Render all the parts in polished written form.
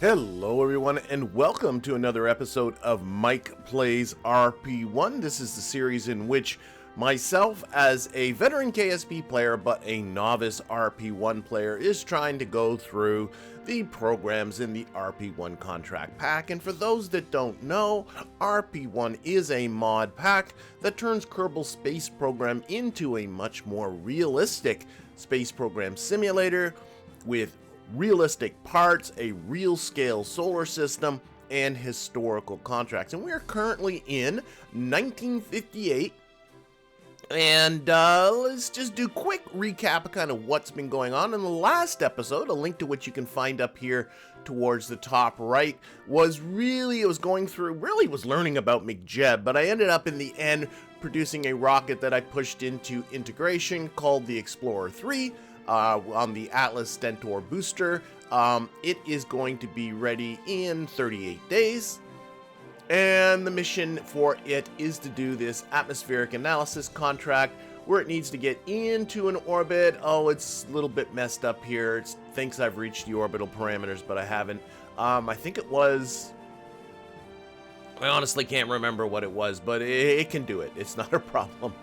Hello everyone and welcome to another episode of Mike Plays RP1. This is the series in which myself, as a veteran KSP player but a novice RP1 player, is trying to go through the programs in the RP1 contract pack. And for those that don't know, RP1 is a mod pack that turns Kerbal Space Program into a much more realistic space program simulator with realistic parts, a real scale solar system, and historical contracts. And we are currently in 1958. And let's just do a quick recap of kind of what's been going on. In the last episode, a link to which you can find up here towards the top right, was learning about McJeb, but I ended up in the end producing a rocket that I pushed into integration called the Explorer 3. On the Atlas Stentor booster. It is going to be ready in 38 days. And the mission for it is to do this atmospheric analysis contract where it needs to get into an orbit. Oh, it's a little bit messed up here. It thinks I've reached the orbital parameters, but I haven't. I think it was... I honestly can't remember what it was, but it can do it. It's not a problem.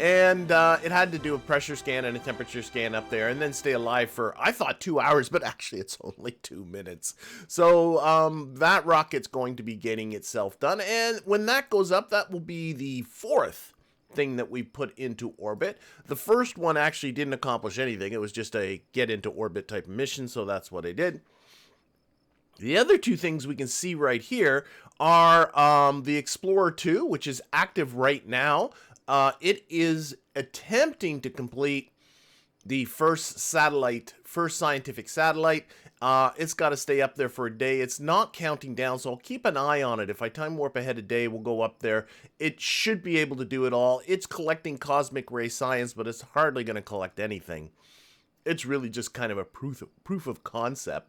And it had to do a pressure scan and a temperature scan up there and then stay alive for, I thought, 2 hours, but actually it's only 2 minutes. So that rocket's going to be getting itself done. And when that goes up, that will be the fourth thing that we put into orbit. The first one actually didn't accomplish anything. It was just a get into orbit type of mission, so that's what I did. The other two things we can see right here are the Explorer 2, which is active right now. It is attempting to complete the first scientific satellite. It's got to stay up there for a day. It's not counting down, so I'll keep an eye on it. If I time warp ahead a day, we'll go up there. It should be able to do it all. It's collecting cosmic ray science, but it's hardly going to collect anything. It's really just kind of a proof of concept.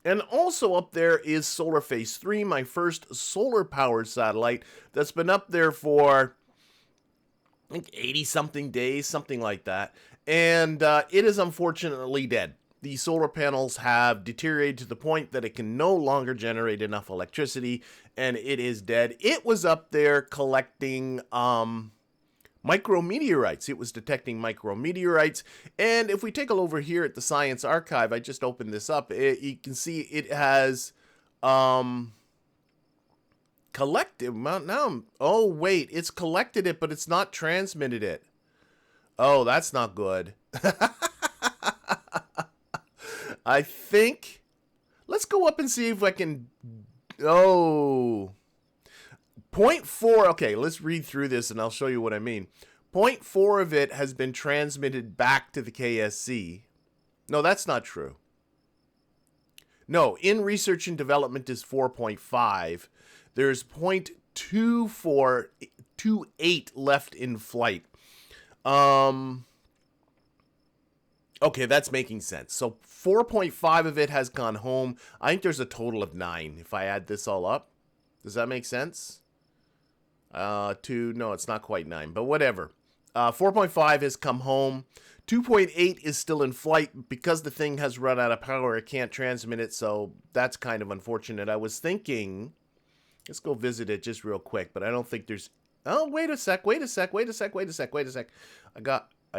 And also up there is Solar Phase 3, my first solar-powered satellite that's been up there for, I think, 80-something days, something like that. And it is unfortunately dead. The solar panels have deteriorated to the point that it can no longer generate enough electricity, and it is dead. It was up there collecting... micrometeorites. It was detecting micrometeorites. And if we take a look over here at the Science Archive, I just opened this up. You can see it has collected. Now, oh, wait. It's collected it, but it's not transmitted it. Oh, that's not good. I think... Let's go up and see if I can... Oh... 0.4, okay, let's read through this and I'll show you what I mean. 0.4 of it has been transmitted back to the KSC. No, that's not true. No, in research and development is 4.5. There's 0.2428 left in flight. Okay, that's making sense. So 4.5 of it has gone home. I think there's a total of 9 if I add this all up. Does that make sense? No, it's not quite 9, but whatever. 4.5 has come home. 2.8 is still in flight. Because the thing has run out of power, it can't transmit it, so that's kind of unfortunate. I was thinking, let's go visit it just real quick, but I don't think there's... Oh, wait a sec. I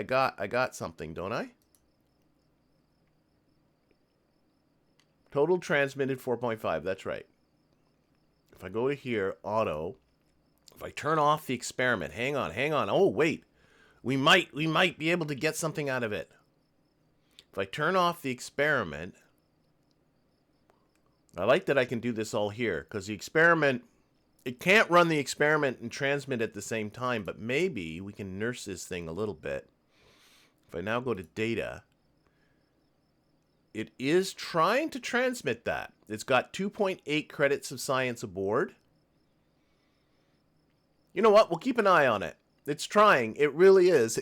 got something, don't I? Total transmitted 4.5, that's right. If I go to here, auto... If I turn off the experiment, hang on. Oh, wait. We might be able to get something out of it. If I turn off the experiment, I like that I can do this all here, because the experiment, it can't run the experiment and transmit at the same time, but maybe we can nurse this thing a little bit. If I now go to data, it is trying to transmit that. It's got 2.8 credits of science aboard. You know what? We'll keep an eye on it. It's trying. It really is.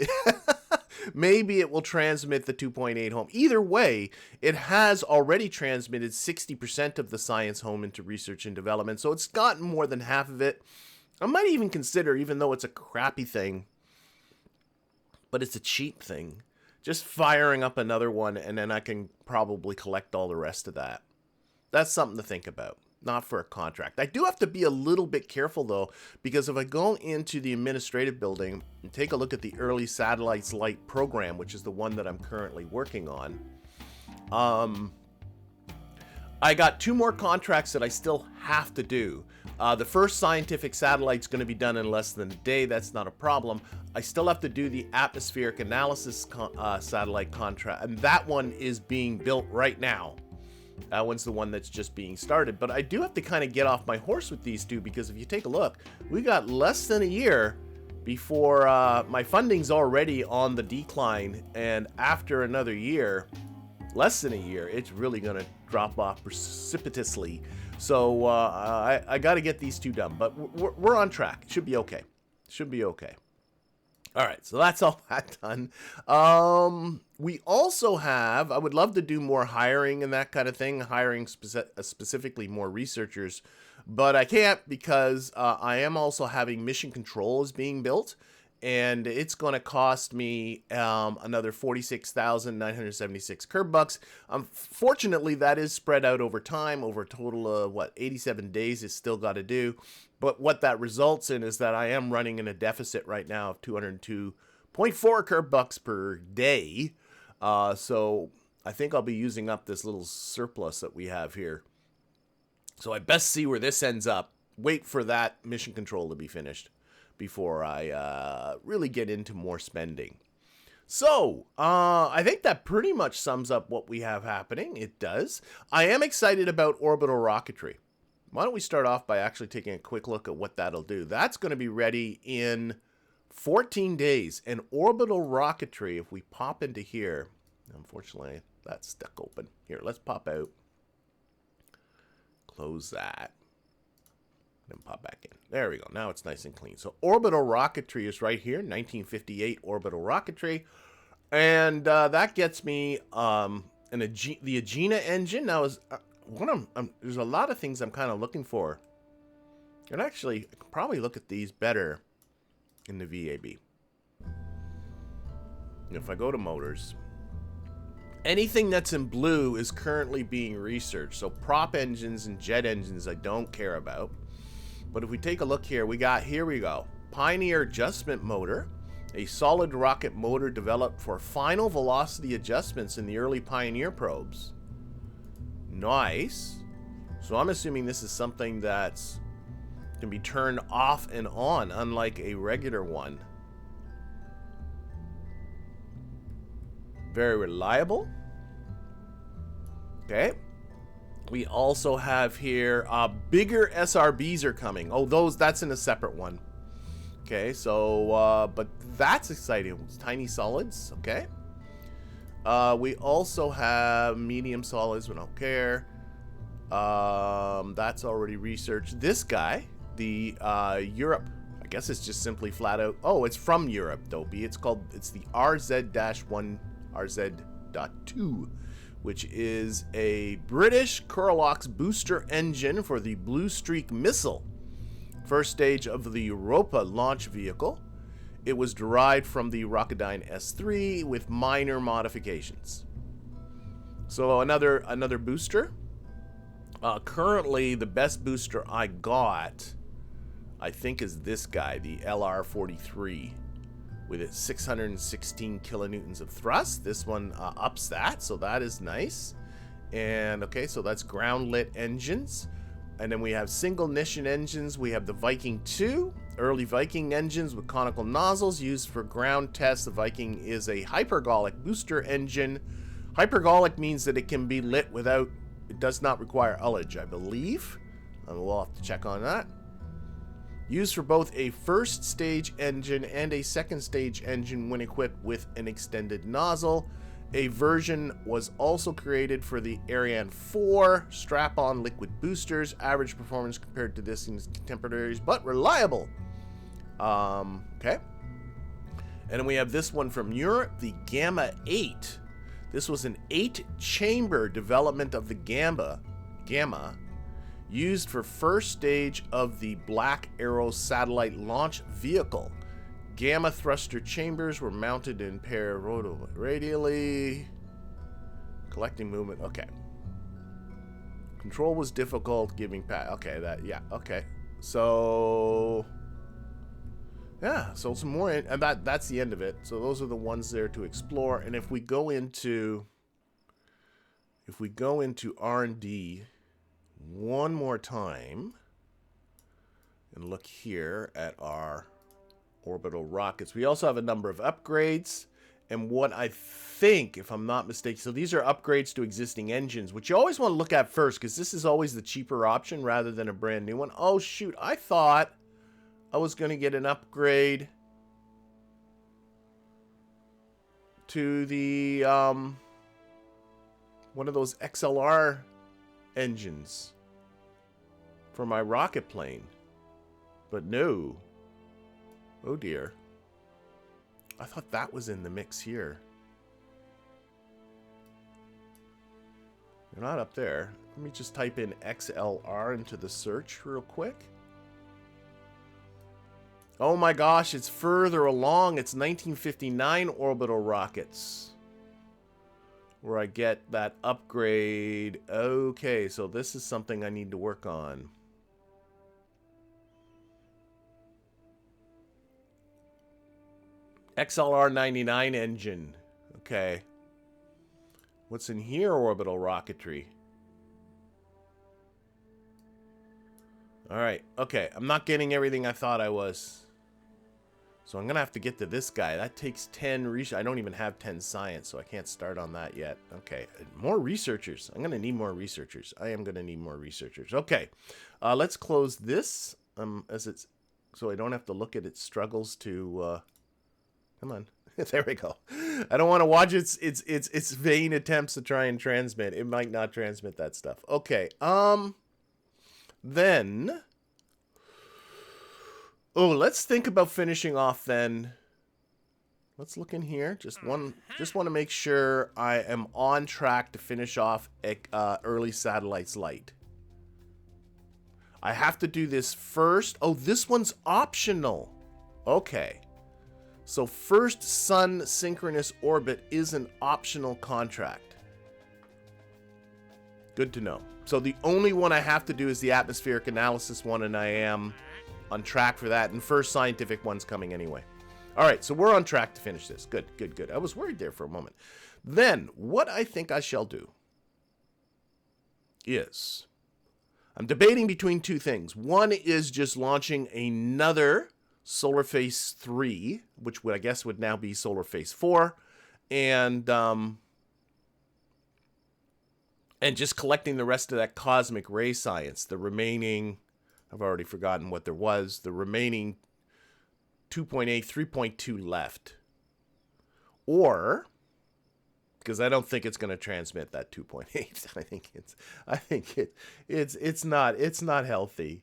Maybe it will transmit the 2.8 home. Either way, it has already transmitted 60% of the science home into research and development, so it's gotten more than half of it. I might even consider, even though it's a crappy thing, but it's a cheap thing, just firing up another one, and then I can probably collect all the rest of that. that's something to think about. Not for a contract. I do have to be a little bit careful though, because if I go into the administrative building and take a look at the early satellites light program, which is the one that I'm currently working on, I got 2 more contracts that I still have to do. The first scientific satellite's going to be done in less than a day. That's not a problem. I still have to do the atmospheric analysis satellite contract, and that one is being built right now. That one's the one that's just being started. But I do have to kind of get off my horse with these two, because if you take a look, we got less than a year before my funding's already on the decline, and after another year, less than a year, it's really going to drop off precipitously. So I got to get these 2 done, but we're on track. It should be okay. Should be okay. All right, so that's all that done. We also have, I would love to do more hiring and that kind of thing, hiring specifically more researchers, but I can't because I am also having mission controls being built, and it's going to cost me another 46,976 Kerb bucks. Fortunately, that is spread out over time, over a total of, 87 days is still got to do. But what that results in is that I am running in a deficit right now of 202.4 Kerb bucks per day. So I think I'll be using up this little surplus that we have here. So I best see where this ends up. Wait for that mission control to be finished before I really get into more spending. So, I think that pretty much sums up what we have happening. It does. I am excited about orbital rocketry. Why don't we start off by actually taking a quick look at what that'll do. That's going to be ready in 14 days. And orbital rocketry, if we pop into here, unfortunately, that's stuck open. Here, let's pop out. Close that. Then pop back in. There we go. Now it's nice and clean. So orbital rocketry is right here, 1958 orbital rocketry. And that gets me the Agena engine. Now, there's a lot of things I'm kind of looking for. And actually, I could probably look at these better in the VAB. If I go to motors, anything that's in blue is currently being researched. So prop engines and jet engines I don't care about. But if we take a look here, here we go. Pioneer adjustment motor, a solid rocket motor developed for final velocity adjustments in the early Pioneer probes. Nice. So I'm assuming this is something that's can be turned off and on, unlike a regular one. Very reliable. Okay. We also have here bigger SRBs are coming. Oh, that's in a separate one. Okay, so but that's exciting. It's tiny solids. Okay. We also have medium solids. We don't care. That's already researched. This guy, the Europe. I guess it's just simply flat out. Oh, it's from Europe, Dopey. It's the RZ-1 RZ.2. which is a British Curlox booster engine for the Blue Streak missile, first stage of the Europa launch vehicle. It was derived from the Rocketdyne S3 with minor modifications. So another booster. Currently, the best booster I got, I think, is this guy, the LR-43. With its 616 kilonewtons of thrust. This one ups that, so that is nice. And okay, so that's ground lit engines. And then we have single ignition engines. We have the Viking 2, early Viking engines with conical nozzles used for ground tests. The Viking is a hypergolic booster engine. Hypergolic means that it can be lit without, it does not require ullage, I believe. We'll have to check on that. Used for both a first stage engine and a second stage engine when equipped with an extended nozzle. A version was also created for the Ariane 4 strap-on liquid boosters. Average performance compared to this in contemporaries, but reliable. Okay. And then we have this one from Europe, the Gamma 8. This was an 8-chamber development of the Gamma, used for first stage of the Black Arrow satellite launch vehicle. Gamma thruster chambers were mounted in pair radially. Collecting movement. Okay. Control was difficult, giving okay, yeah, okay. So yeah, so some more, and that's the end of it. So those are the ones there to explore. And if we go into R&D one more time and look here at our orbital rockets, we also have a number of upgrades. And what I think, if I'm not mistaken, so these are upgrades to existing engines, which you always want to look at first, because this is always the cheaper option rather than a brand new one. Oh shoot, I thought I was going to get an upgrade to the one of those XLR engines for my rocket plane, but no. Oh dear. I thought that was in the mix here. They're not up there. Let me just type in XLR into the search real quick. Oh my gosh, it's further along. It's 1959 orbital rockets where I get that upgrade. Okay, so this is something I need to work on. XLR 99 engine. Okay. What's in here? Orbital rocketry. Alright. Okay. I'm not getting everything I thought I was. So I'm going to have to get to this guy. That takes 10 research. I don't even have 10 science, so I can't start on that yet. Okay. More researchers. I'm going to need more researchers. I am going to need more researchers. Okay. Let's close this. As it's, so I don't have to look at its struggles to... Come on. There we go. I don't want to watch its vain attempts to try and transmit. It might not transmit that stuff. Okay. Then... Oh, let's think about finishing off then. Let's look in here. Just want to make sure I am on track to finish off early satellites light. I have to do this first. Oh, this one's optional. Okay. So first Sun Synchronous orbit is an optional contract. Good to know. So the only one I have to do is the atmospheric analysis one, and I am on track for that. And first scientific one's coming anyway. All right, so we're on track to finish this. Good, good, good. I was worried there for a moment. Then what I think I shall do is I'm debating between two things. One is just launching another Solar Phase 3, which I guess would now be Solar Phase 4, and just collecting the rest of that cosmic ray science. The remaining, I've already forgotten what there was, the remaining 2.8, 3.2 left. Or, because I don't think it's going to transmit that 2.8. I think it's not healthy.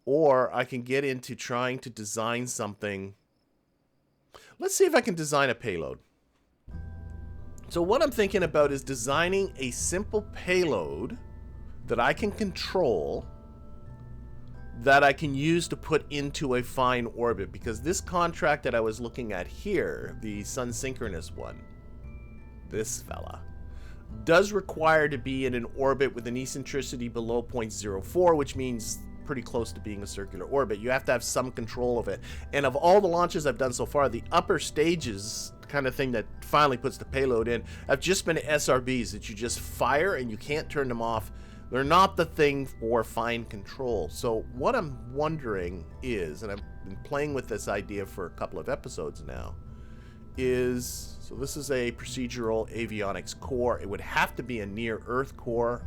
Or I can get into trying to design something. Let's see if I can design a payload. So what I'm thinking about is designing a simple payload that I can control, that I can use to put into a fine orbit. Because this contract that I was looking at here, the Sun Synchronous one, this fella, does require to be in an orbit with an eccentricity below 0.04, which means pretty close to being a circular orbit. You have to have some control of it. And of all the launches I've done so far, the upper stages, the kind of thing that finally puts the payload in, have just been SRBs that you just fire and you can't turn them off. They're not the thing for fine control. So what I'm wondering is, and I've been playing with this idea for a couple of episodes now, is, so this is a procedural avionics core. It would have to be a near-Earth core.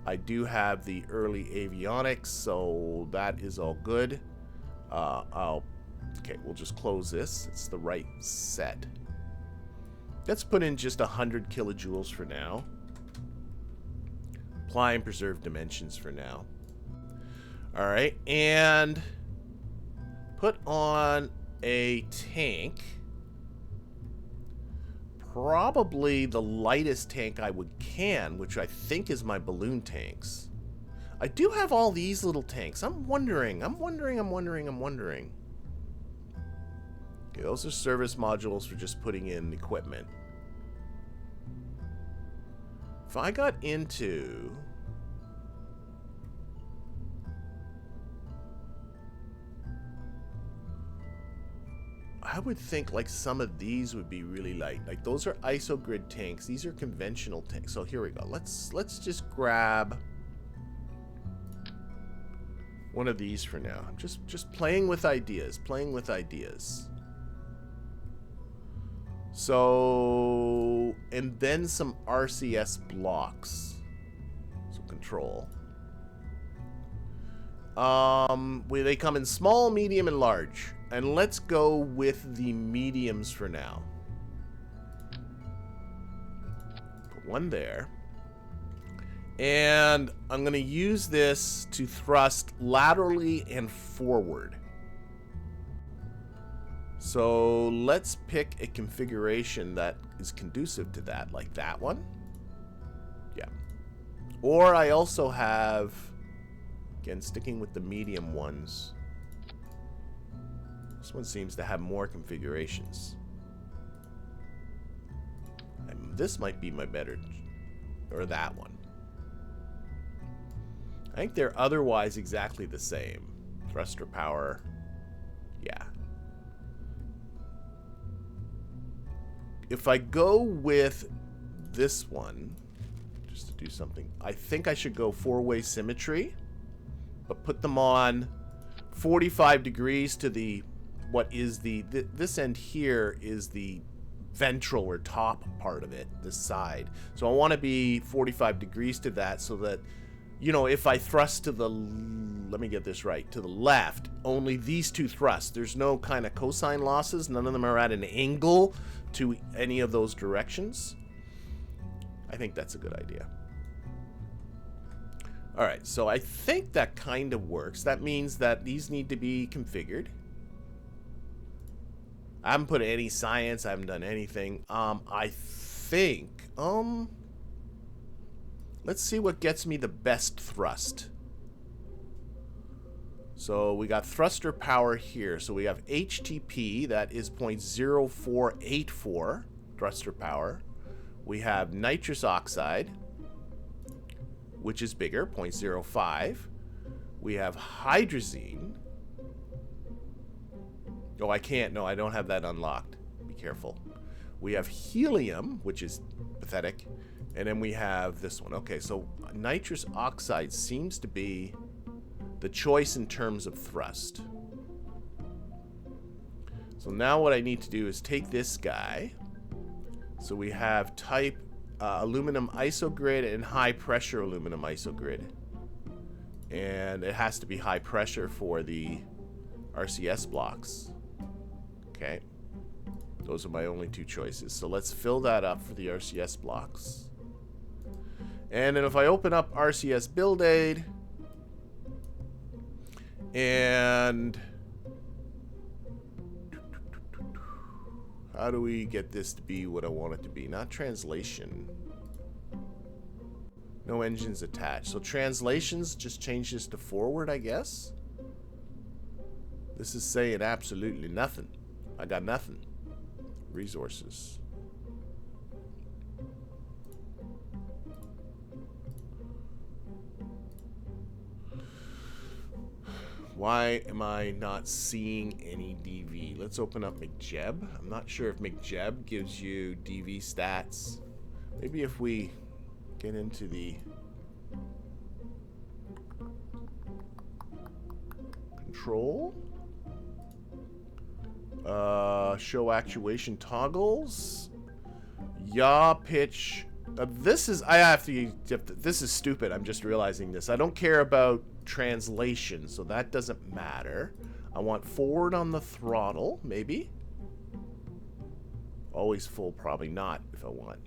I do have the early avionics, so that is all good. Okay, we'll just close this. It's the right set. Let's put in just 100 kilojoules for now. Apply and preserve dimensions for now. All right, and put on a tank. Probably the lightest tank I can, which I think is my balloon tanks. I do have all these little tanks. I'm wondering. Okay, those are service modules for just putting in equipment. If I got into... I would think like some of these would be really light. Like those are isogrid tanks. These are conventional tanks. So here we go. Let's just grab one of these for now. I'm just playing with ideas. Playing with ideas. So, and then some RCS blocks. So control. They come in small, medium, and large. And let's go with the mediums for now. Put one there. And I'm going to use this to thrust laterally and forward. So let's pick a configuration that is conducive to that, like that one. Yeah. Or I also have, again, sticking with the medium ones. This one seems to have more configurations. And this might be my better, or that one. I think they're otherwise exactly the same. Thruster power, yeah. If I go with this one, just to do something, I think I should go four-way symmetry, but put them on 45 degrees to the, what is this end here is the ventral or top part of it, this side. So I want to be 45 degrees to that so that, you know, if I thrust to the, let me get this right, to the left, only these two thrusts. There's no kind of cosine losses. None of them are at an angle to any of those directions. I think that's a good idea. All right, so I think that kind of works. That means that these need to be configured. I haven't put any science. I haven't done anything. I think, let's see what gets me the best thrust. So we got thruster power here. So we have HTP, that is 0.0484 thruster power. We have nitrous oxide, which is bigger, 0.05. We have hydrazine. Oh, I can't. No, I don't have that unlocked. Be careful. We have helium, which is pathetic. And then we have this one. Okay, so nitrous oxide seems to be the choice in terms of thrust. So now what I need to do is take this guy. So we have type aluminum isogrid and high pressure aluminum isogrid. And it has to be high pressure for the RCS blocks. Okay. Those are my only two choices. So let's fill that up for the RCS blocks. And then if I open up RCS build aid, and how do we get this to be what I want it to be? Not translation. No engines attached. So translations, just change this to forward, I guess. This is saying absolutely nothing. I got nothing. Resources. Why am I not seeing any DV? Let's open up McJeb. I'm not sure if McJeb gives you DV stats. Maybe if we get into the control, show actuation toggles, yaw pitch. This is, this is stupid. I'm just realizing this. I don't care about translation, so that doesn't matter. I want forward on the throttle, maybe. Always full, probably not if I want.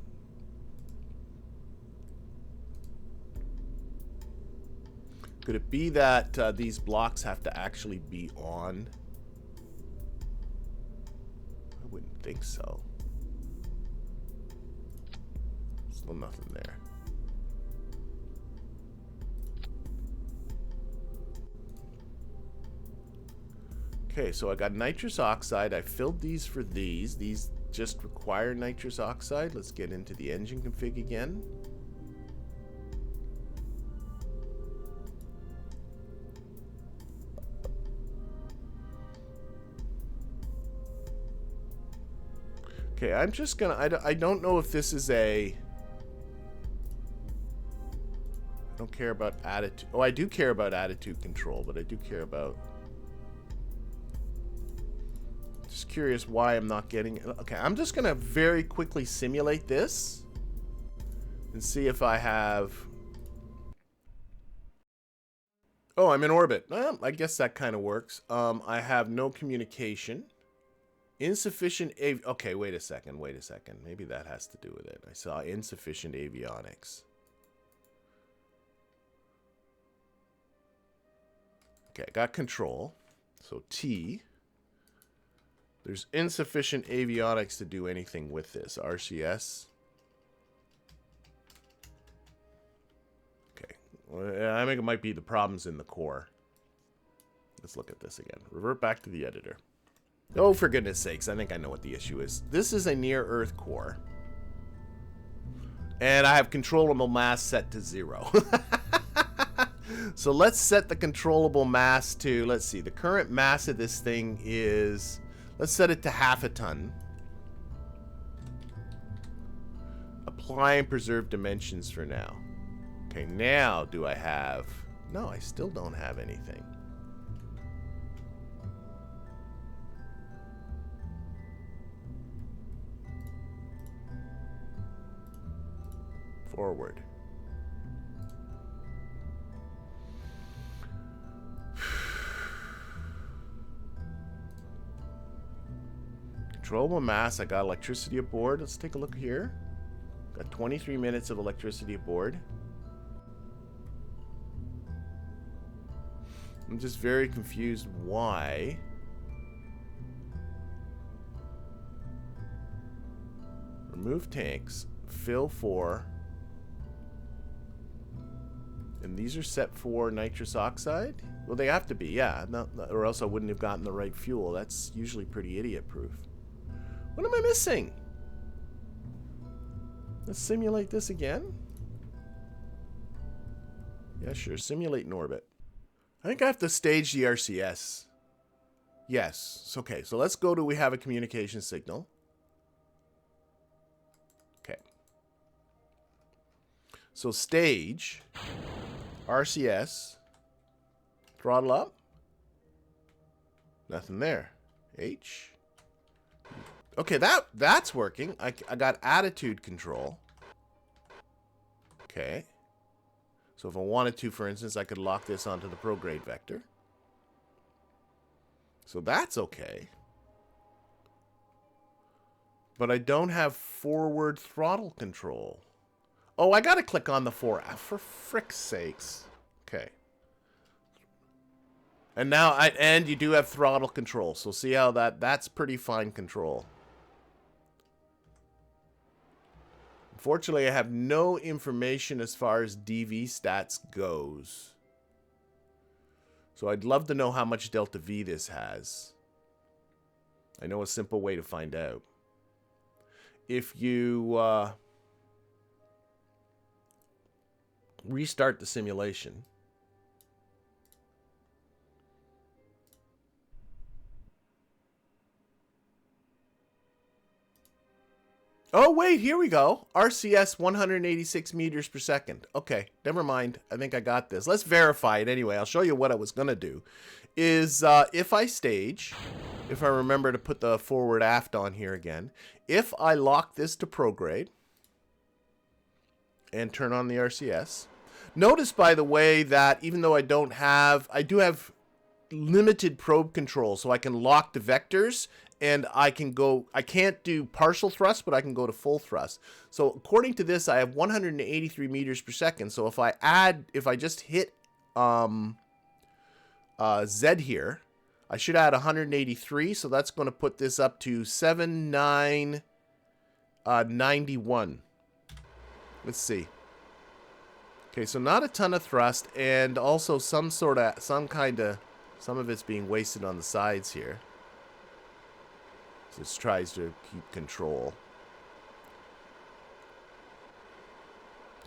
Could it be that these blocks have to actually be on? I wouldn't think so. Still nothing there. Okay, so I got nitrous oxide. I filled these for these. These just require nitrous oxide. Let's get into the engine config again. Okay, I'm just gonna, I don't know if this is a, I don't care about attitude. Oh, I do care about attitude control, but I do care about, just curious why I'm not getting it. Okay, I'm just gonna very quickly simulate this and see if I have, oh, I'm in orbit. Well, I guess that kind of works. I have no communication. Insufficient okay, wait a second. Maybe that has to do with it. I saw insufficient avionics. Okay, I got control. So T. There's insufficient avionics to do anything with this. RCS. Okay. Well, I think it might be the problems in the core. Let's look at this again. Revert back to the editor. Oh, for goodness sakes, I think I know what the issue is. This is a near-Earth core. And I have controllable mass set to 0. So let's set the controllable mass to, let's see, the current mass of this thing is, let's set it to 0.5 ton. Apply and preserve dimensions for now. Okay, now do I have, no, I still don't have anything. Forward. Controllable mass, I got electricity aboard. Let's take a look here. Got 23 minutes of electricity aboard. I'm just very confused why. Remove tanks. Fill 4. And these are set for nitrous oxide? Well, they have to be, yeah. No, or else I wouldn't have gotten the right fuel. That's usually pretty idiot-proof. What am I missing? Let's simulate this again. Yeah, sure. Simulate in orbit. I think I have to stage the RCS. Yes. Okay, so let's go to we have a communication signal. Okay. So stage... RCS, throttle up, nothing there. H. Okay, that's working. I got attitude control. Okay. So if I wanted to, for instance, I could lock this onto the prograde vector. So that's okay. But I don't have forward throttle control. Oh, I gotta click on the 4F for frick's sakes. Okay. And now and you do have throttle control. So see how that's pretty fine control. Unfortunately, I have no information as far as DV stats goes. So I'd love to know how much delta V this has. I know a simple way to find out. If you restart the simulation. Oh, wait, here we go. RCS 186 meters per second. Okay, never mind. I think I got this. Let's verify it anyway. I'll show you what I was going to do. Is if I stage, if I remember to put the forward aft on here again, if I lock this to prograde and turn on the RCS, notice, by the way, that even though I do have limited probe control, so I can lock the vectors, and I can't do partial thrust, but I can go to full thrust. So according to this, I have 183 meters per second. So if I just hit Z here, I should add 183. So that's going to put this up to 7991. Let's see. Okay, so not a ton of thrust, and also some of it's being wasted on the sides here. So this tries to keep control.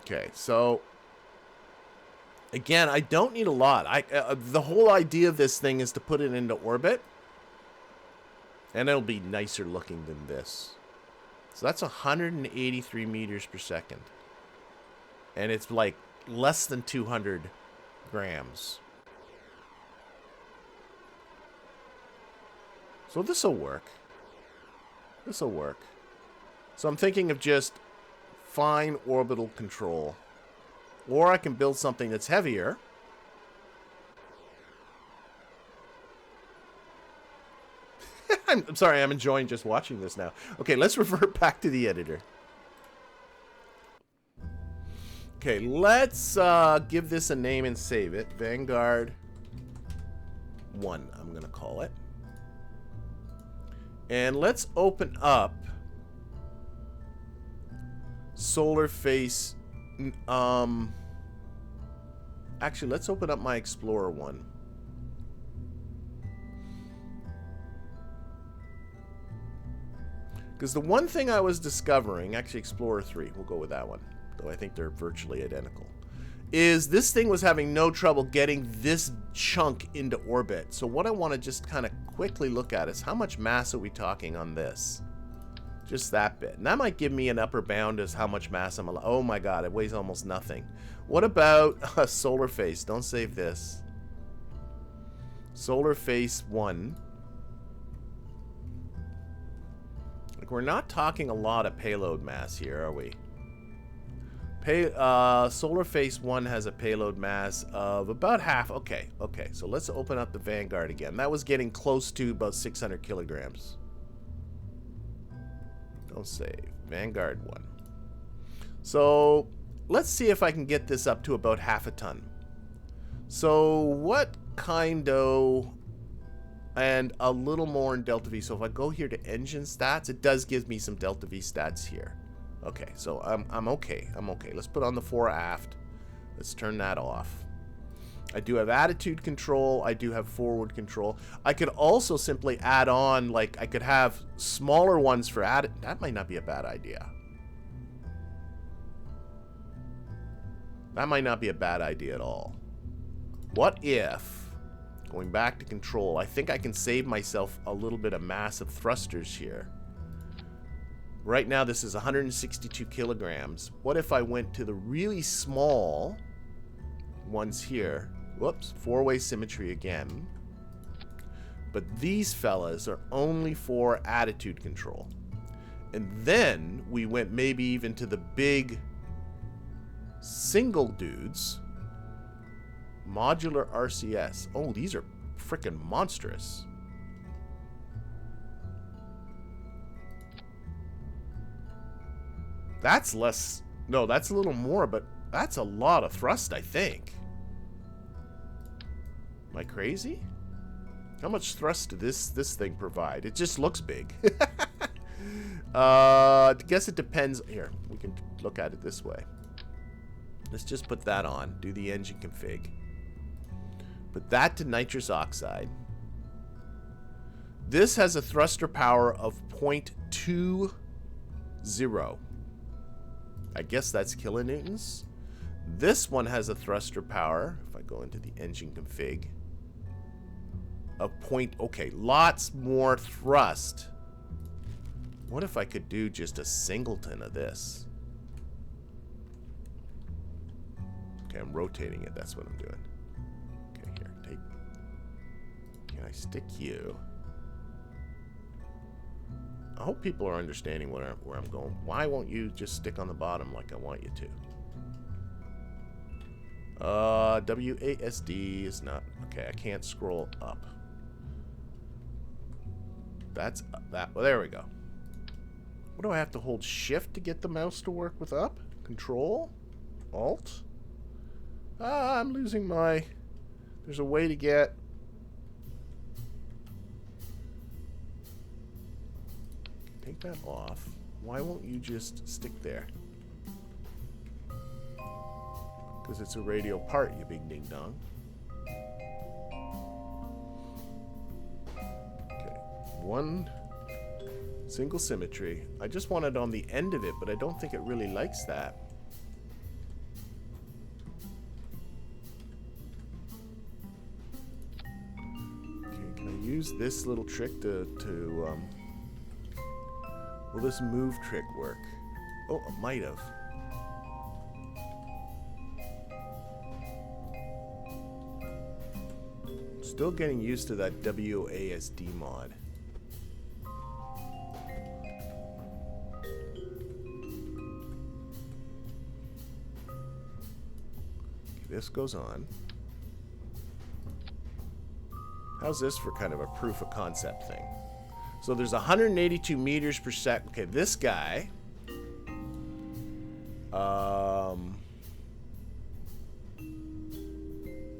Okay, so again, I don't need a lot. The whole idea of this thing is to put it into orbit, and it'll be nicer looking than this. So that's 183 meters per second. And it's like less than 200 grams. So this'll work. This'll work. So I'm thinking of just fine orbital control. Or I can build something that's heavier. I'm sorry, I'm enjoying just watching this now. Okay, let's revert back to the editor. Okay, let's give this a name and save it. Vanguard 1, I'm going to call it. And let's open up Solar Face. Actually, let's open up my Explorer one. Because the one thing I was discovering, actually Explorer 3, we'll go with that one, though I think they're virtually identical, is this thing was having no trouble getting this chunk into orbit. So what I want to just kind of quickly look at is how much mass are we talking on this? Just that bit. And that might give me an upper bound as how much mass I'm allowed. Oh my god, it weighs almost nothing. What about a Solar Face? Don't save this. Solar Face 1. Like, we're not talking a lot of payload mass here, are we? Solar Face 1 has a payload mass of about half. Okay, okay. So let's open up the Vanguard again. That was getting close to about 600 kilograms. Don't save. Vanguard 1. So let's see if I can get this up to about half a ton. So what kind of... and a little more in Delta V. So if I go here to engine stats, it does give me some Delta V stats here. Okay, so I'm okay. I'm okay. Let's put on the fore aft. Let's turn that off. I do have attitude control. I do have forward control. I could also simply add on, like, I could have smaller ones for attitude. That might not be a bad idea. That might not be a bad idea at all. What if, going back to control, I think I can save myself a little bit of mass of thrusters here. Right now, this is 162 kilograms. What if I went to the really small ones here? Whoops, four-way symmetry again. But these fellas are only for attitude control. And then we went maybe even to the big single dudes. Modular RCS. Oh, these are freaking monstrous. That's less... no, that's a little more, but that's a lot of thrust, I think. Am I crazy? How much thrust does this thing provide? It just looks big. I guess it depends. Here, we can look at it this way. Let's just put that on. Do the engine config. Put that to nitrous oxide. This has a thruster power of 0.20. I guess that's kilonewtons. This one has a thruster power, if I go into the engine config, of okay, lots more thrust. What if I could do just a singleton of this? Okay, I'm rotating it, that's what I'm doing. Okay, here, take... can I stick you? I hope people are understanding where I'm going. Why won't you just stick on the bottom like I want you to? WASD is not... okay, I can't scroll up. That's... that... well, there we go. What do I have to hold? Shift to get the mouse to work with up? Control? Alt? Ah, I'm losing my... there's a way to get... take that off. Why won't you just stick there? Because it's a radial part, you big ding dong. Okay, one single symmetry. I just want it on the end of it, but I don't think it really likes that. Okay, can I use this little trick to Will this move trick work? Oh, it might have. Still getting used to that WASD mod. Okay, this goes on. How's this for kind of a proof of concept thing? So there's 182 meters per second. Okay, this guy.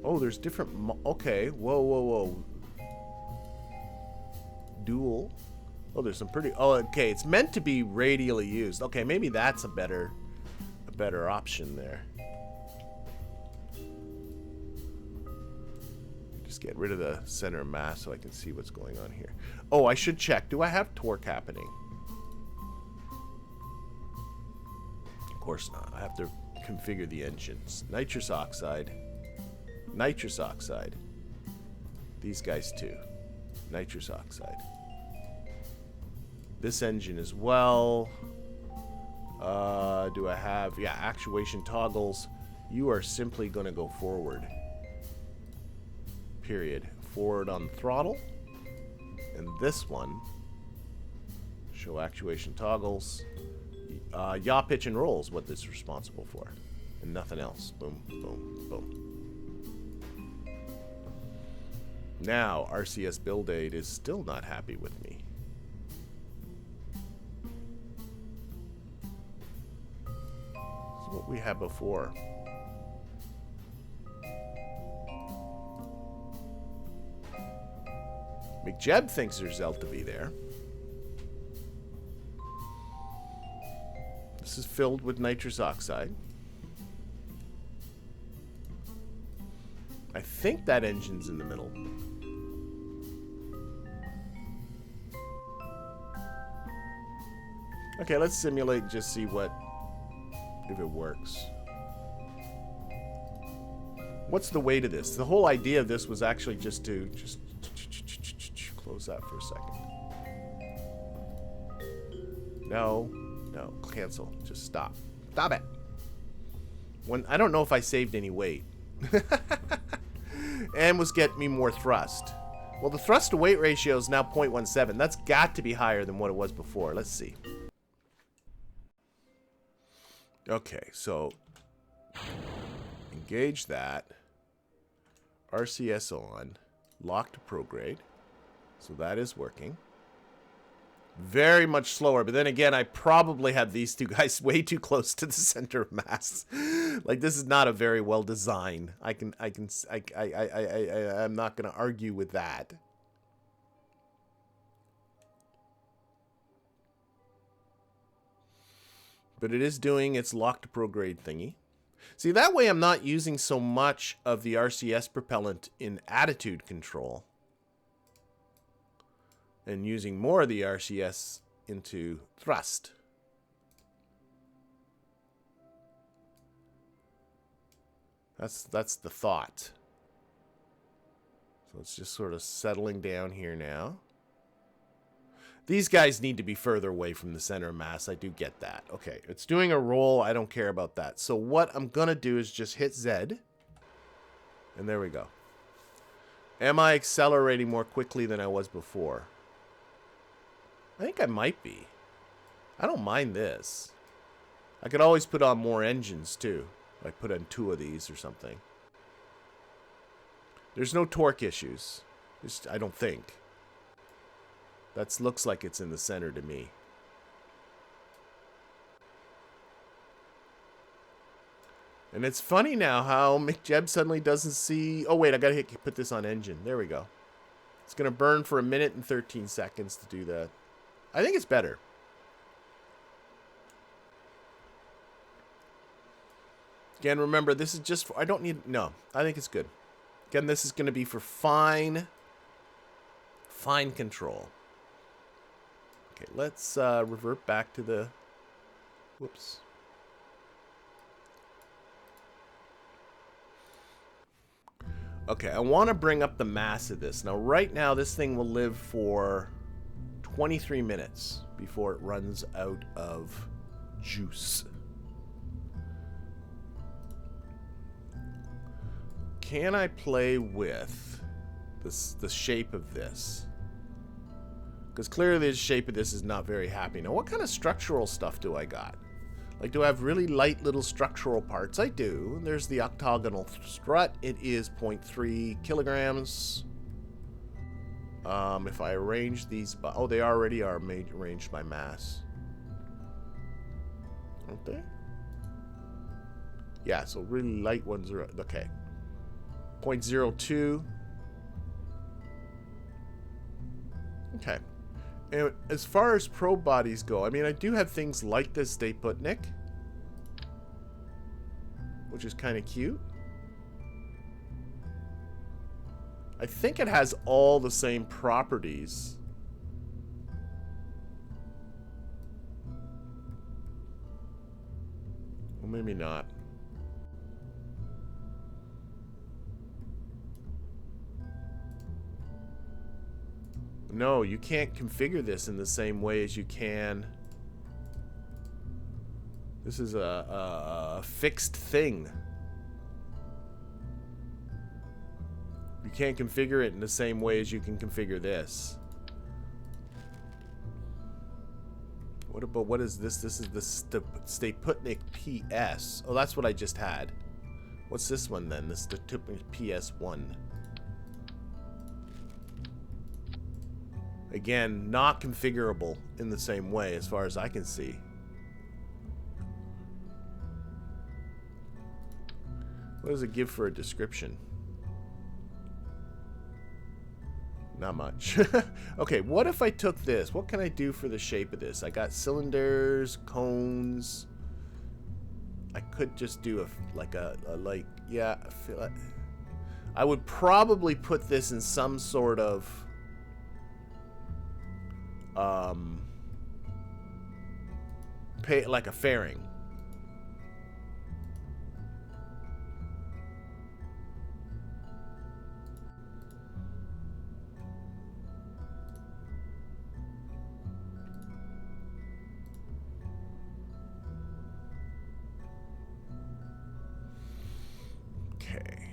Oh, there's different. Okay, whoa. Dual. Oh, there's some pretty. Oh, okay. It's meant to be radially used. Okay, maybe that's a better option there. Just get rid of the center of mass so I can see what's going on here. Oh, I should check. Do I have torque happening? Of course not. I have to configure the engines. Nitrous oxide. Nitrous oxide. These guys too. Nitrous oxide. This engine as well. Do I have... Yeah, actuation toggles. You are simply going to go forward. Period. Forward on the throttle. And this one, show actuation toggles. Yaw, pitch, and roll is what this is responsible for. And nothing else. Boom, boom, boom. Now, RCS build aid is still not happy with me. This is what we had before. McJeb thinks there's LTV there. This is filled with nitrous oxide. I think that engine's in the middle. Okay, let's simulate and just see if it works. What's the weight of this? The whole idea of this was actually just to close that for a second. No, cancel. Just stop. Stop it. I don't know if I saved any weight. And was getting me more thrust. Well, the thrust to weight ratio is now 0.17. That's got to be higher than what it was before. Let's see. Okay, so engage that. RCS on. Lock to prograde. So that is working. Very much slower, but then again, I probably have these two guys way too close to the center of mass. Like, this is not a very well designed. I'm not going to argue with that. But it is doing its lock to prograde thingy. See, that way I'm not using so much of the RCS propellant in attitude control. And using more of the RCS into thrust. That's the thought. So it's just sort of settling down here now. These guys need to be further away from the center of mass. I do get that. Okay, it's doing a roll. I don't care about that. So what I'm going to do is just hit Z. And there we go. Am I accelerating more quickly than I was before? I think I might be. I don't mind this. I could always put on more engines too. Like put on 2 of these or something. There's no torque issues. I don't think. That looks like it's in the center to me. And it's funny now how McJeb suddenly doesn't see... Oh, wait, I got to put this on engine. There we go. It's going to burn for 1 minute and 13 seconds to do that. I think it's better. Again, remember, this is just for... I don't need... No, I think it's good. Again, this is going to be for fine control. Okay, let's revert back to the... Whoops. Okay, I want to bring up the mass of this. Now, right now, this thing will live for 23 minutes. before it runs out of juice. Can I play with the shape of this? Because clearly the shape of this is not very happy. Now, what kind of structural stuff do I got? Like, do I have really light little structural parts? I do. There's the octagonal strut. It is 0.3 kilograms. If I arrange these by... Oh, they already are arranged by mass. Aren't they? Yeah, so really light ones are... Okay. 0.02. Okay. And as far as probe bodies go, I mean, I do have things like this Staputnik, which is kind of cute. I think it has all the same properties. Well, maybe not. No, you can't configure this in the same way as you can. This is a fixed thing. You can't configure it in the same way as you can configure this. What is this? This is the Staputnik PS. Oh, that's what I just had. What's this one then? The Staputnik PS1. Again, not configurable in the same way as far as I can see. What does it give for a description? Not much. Okay, what if I took this? What can I do for the shape of this? I got cylinders, cones. I could just do yeah, I feel like I would probably put this in some sort of like a fairing. Okay.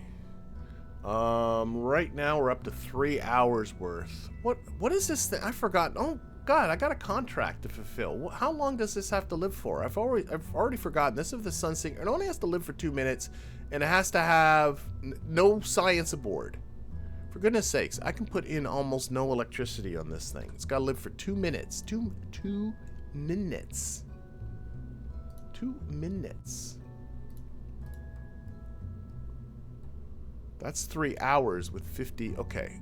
Right now we're up to 3 hours worth. What is this thing? I forgot. Oh God, I got a contract to fulfill. How long does this have to live for? I've already forgotten. This is the Sun Synchronous. It only has to live for 2 minutes, and it has to have no science aboard. For goodness sakes, I can put in almost no electricity on this thing. It's got to live for 2 minutes. 2 minutes. 2 minutes. That's 3 hours with 50. Okay.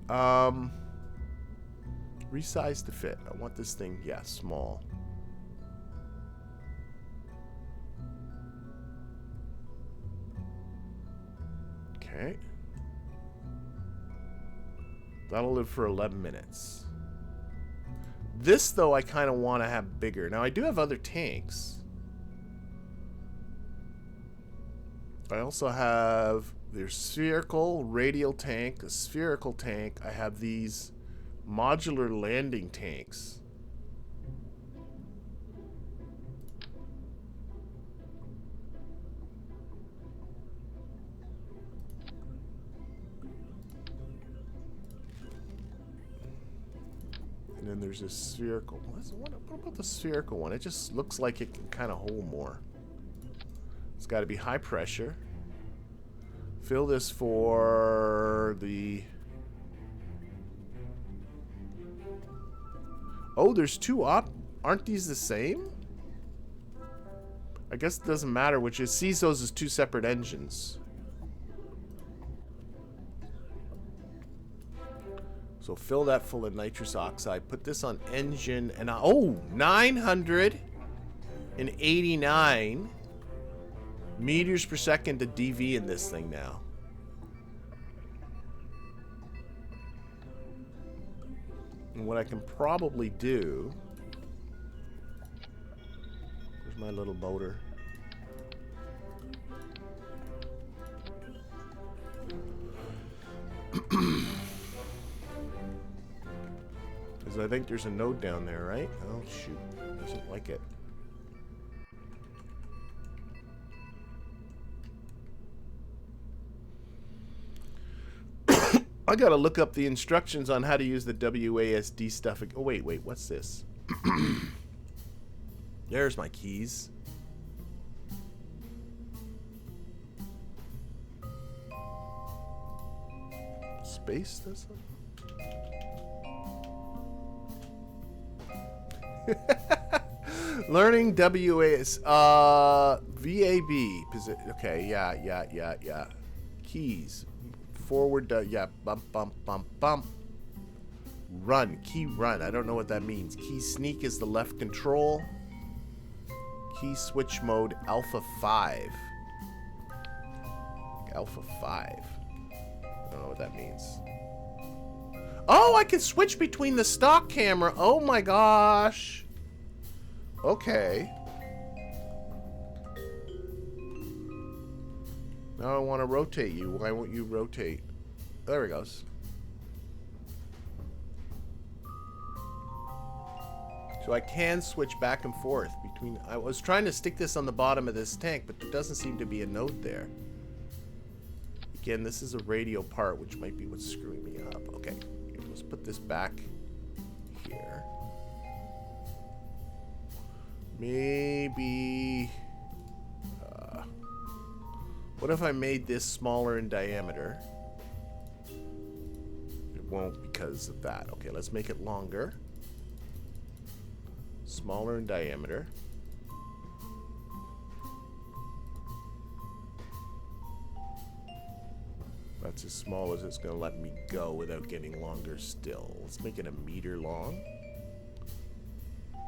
Resize to fit. I want this thing, yeah, small. Okay. That'll live for 11 minutes. This, though, I kind of want to have bigger. Now, I do have other tanks. I also have... There's spherical radial tank, a spherical tank. I have these modular landing tanks. And then there's this spherical. What about the spherical one? It just looks like it can kind of hold more. It's got to be high pressure. Fill this for the... Oh, there's two aren't these the same? I guess it doesn't matter which is. Sees those as two separate engines. So fill that full of nitrous oxide. Put this on engine and oh, 989 meters per second to DV in this thing now. And what I can probably do... Where's my little motor? Because I think there's a node down there, right? Oh, shoot. Doesn't like it. I gotta look up the instructions on how to use the WASD stuff. Oh, wait, what's this? There's my keys. Space does that? Learning WAS. VAB. Okay, yeah. Keys. Forward, yeah, bump. Run, key run. I don't know what that means. Key sneak is the left control. Key switch mode, alpha 5. Alpha 5. I don't know what that means. Oh, I can switch between the stock camera. Oh my gosh. Okay. Now I want to rotate you. Why won't you rotate? There it goes. So I can switch back and forth between... I was trying to stick this on the bottom of this tank, but there doesn't seem to be a node there. Again, this is a radio part, which might be what's screwing me up. Okay, let's put this back here. Maybe... what if I made this smaller in diameter? It won't because of that. Okay, let's make it longer. Smaller in diameter. That's as small as it's going to let me go without getting longer still. Let's make it a meter long.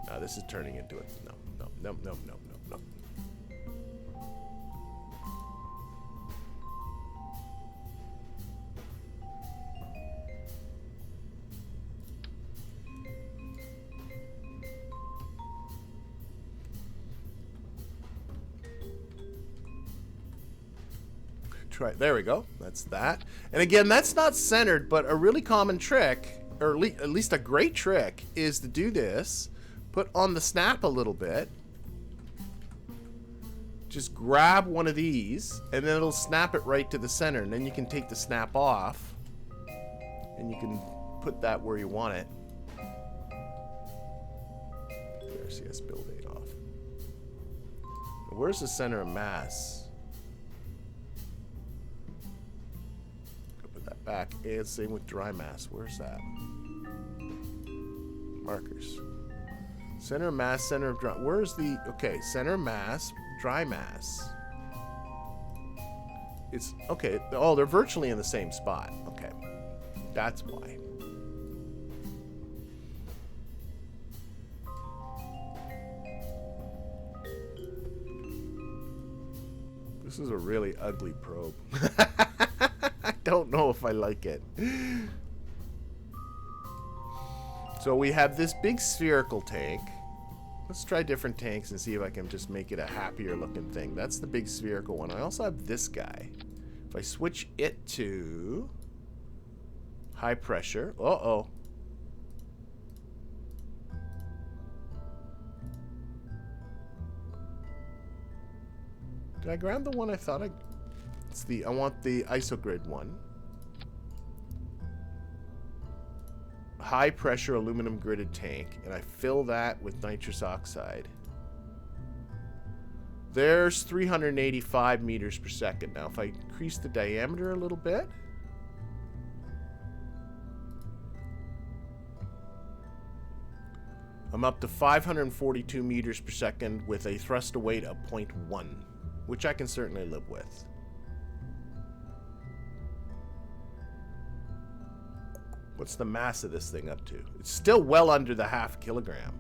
Now this is turning into it. No. There we go. That's that. And again, that's not centered, but a really common trick, or at least a great trick, is to do this. Put on the snap a little bit. Just grab one of these, and then it'll snap it right to the center. And then you can take the snap off, and you can put that where you want it. CS building off. Where's the center of mass? Back, and same with dry mass. Where's that? Markers. Center of mass, center of dry. Where's the... Okay, center of mass, dry mass. It's... Okay, oh, they're virtually in the same spot. Okay. That's why. This is a really ugly probe. I don't know if I like it. So we have this big spherical tank. Let's try different tanks and see if I can just make it a happier looking thing. That's the big spherical one. I also have this guy. If I switch it to high pressure. Uh-oh. Did I grab the one I thought I... It's the... I want the isogrid one. High pressure aluminum gridded tank. And I fill that with nitrous oxide. There's 385 meters per second. Now if I increase the diameter a little bit... I'm up to 542 meters per second with a thrust to weight of 0.1. Which I can certainly live with. What's the mass of this thing up to? It's still well under the ½ kilogram.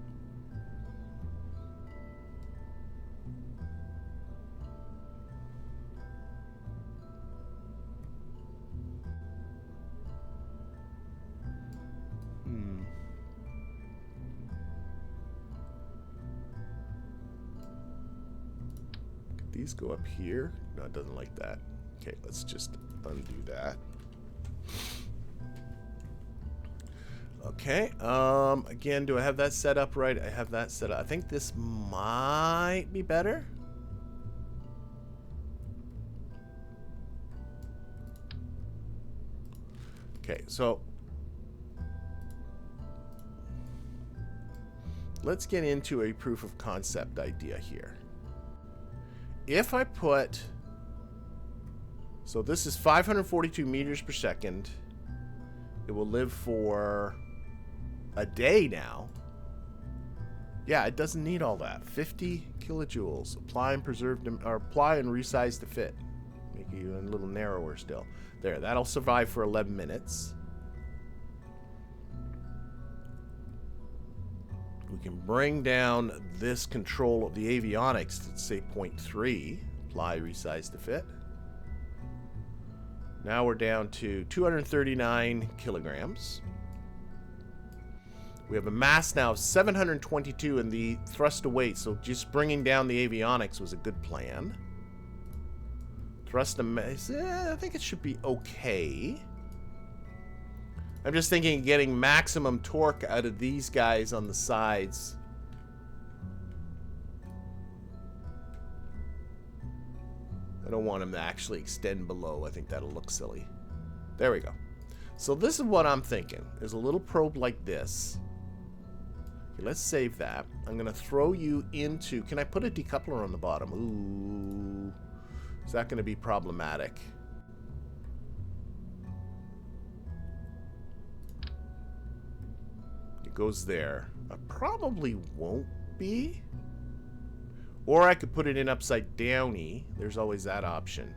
These go up here. No, it doesn't like that. Okay, let's just undo that. Okay, again, do I have that set up right? I have that set up. I think this might be better. Okay, so let's get into a proof of concept idea here. If I put, so this is 542 meters per second. It will live for a day now. Yeah, it doesn't need all that. 50 kilojoules. Apply and preserve, or apply and resize to fit. Make you a little narrower still. There, that'll survive for 11 minutes. We can bring down this control of the avionics to say 0.3. Apply, resize to fit. Now we're down to 239 kilograms. We have a mass now of 722 in the thrust to weight, so just bringing down the avionics was a good plan. Thrust to mass, I think it should be okay. I'm just thinking of getting maximum torque out of these guys on the sides. I don't want them to actually extend below. I think that'll look silly. There we go. So this is what I'm thinking. There's a little probe like this. Okay, let's save that. I'm going to throw you into... Can I put a decoupler on the bottom? Ooh. Is that going to be problematic? It goes there. I probably won't be. Or I could put it in upside downy. There's always that option.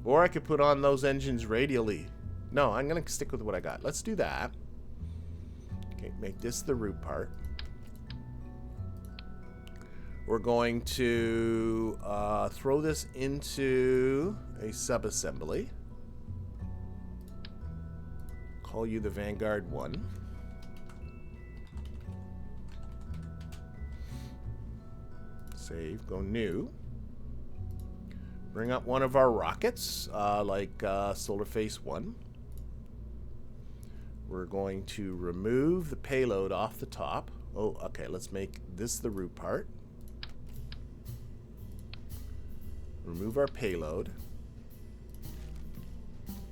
Or I could put on those engines radially. No, I'm going to stick with what I got. Let's do that. Okay, make this the root part. We're going to throw this into a subassembly. Call you the Vanguard 1. Save, go new. Bring up one of our rockets, like Solar Face 1. We're going to remove the payload off the top. Oh, okay, let's make this the root part. Remove our payload.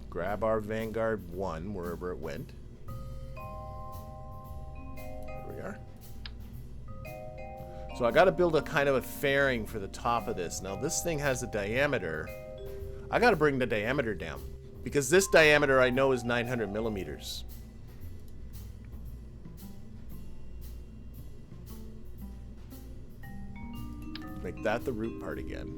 Grab our Vanguard 1, wherever it went. There we are. So I got to build a kind of a fairing for the top of this. Now this thing has a diameter. I got to bring the diameter down because this diameter I know is 900 millimeters. Make that the root part again.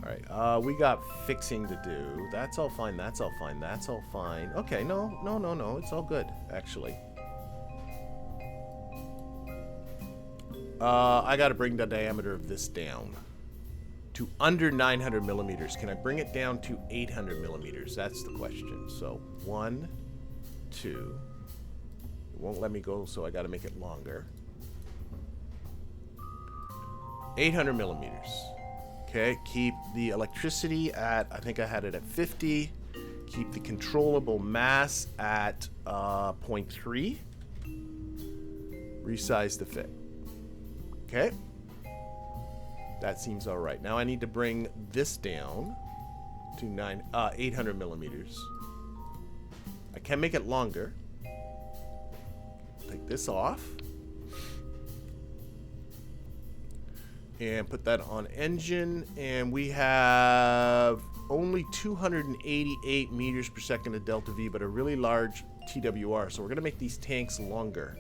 Alright, we got fixing to do. That's all fine, that's all fine, that's all fine. Okay, no, it's all good, actually. I gotta bring the diameter of this down to under 900 millimeters. Can I bring it down to 800 millimeters? That's the question. So, 1, 2. It won't let me go, so I gotta make it longer. 800 millimeters. Okay, keep the electricity at, I think I had it at 50. Keep the controllable mass at 0.3. Resize the fit. Okay. That seems all right. Now I need to bring this down to 800 millimeters. I can make it longer. Take this off. And put that on engine, and we have only 288 meters per second of delta V, but a really large TWR. So we're gonna make these tanks longer.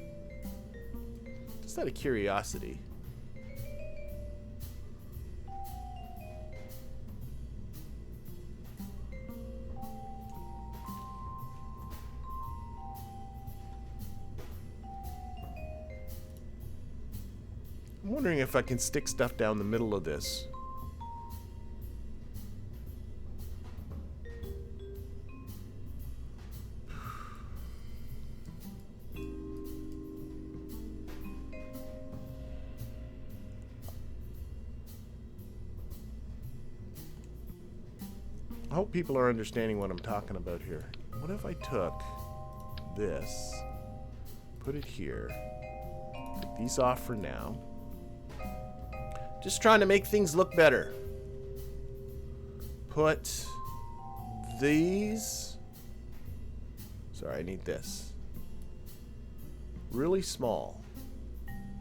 Just out of curiosity. I'm wondering if I can stick stuff down the middle of this. I hope people are understanding what I'm talking about here. What if I took this, put it here, take these off for now. Just trying to make things look better. Put these, sorry, I need this, really small.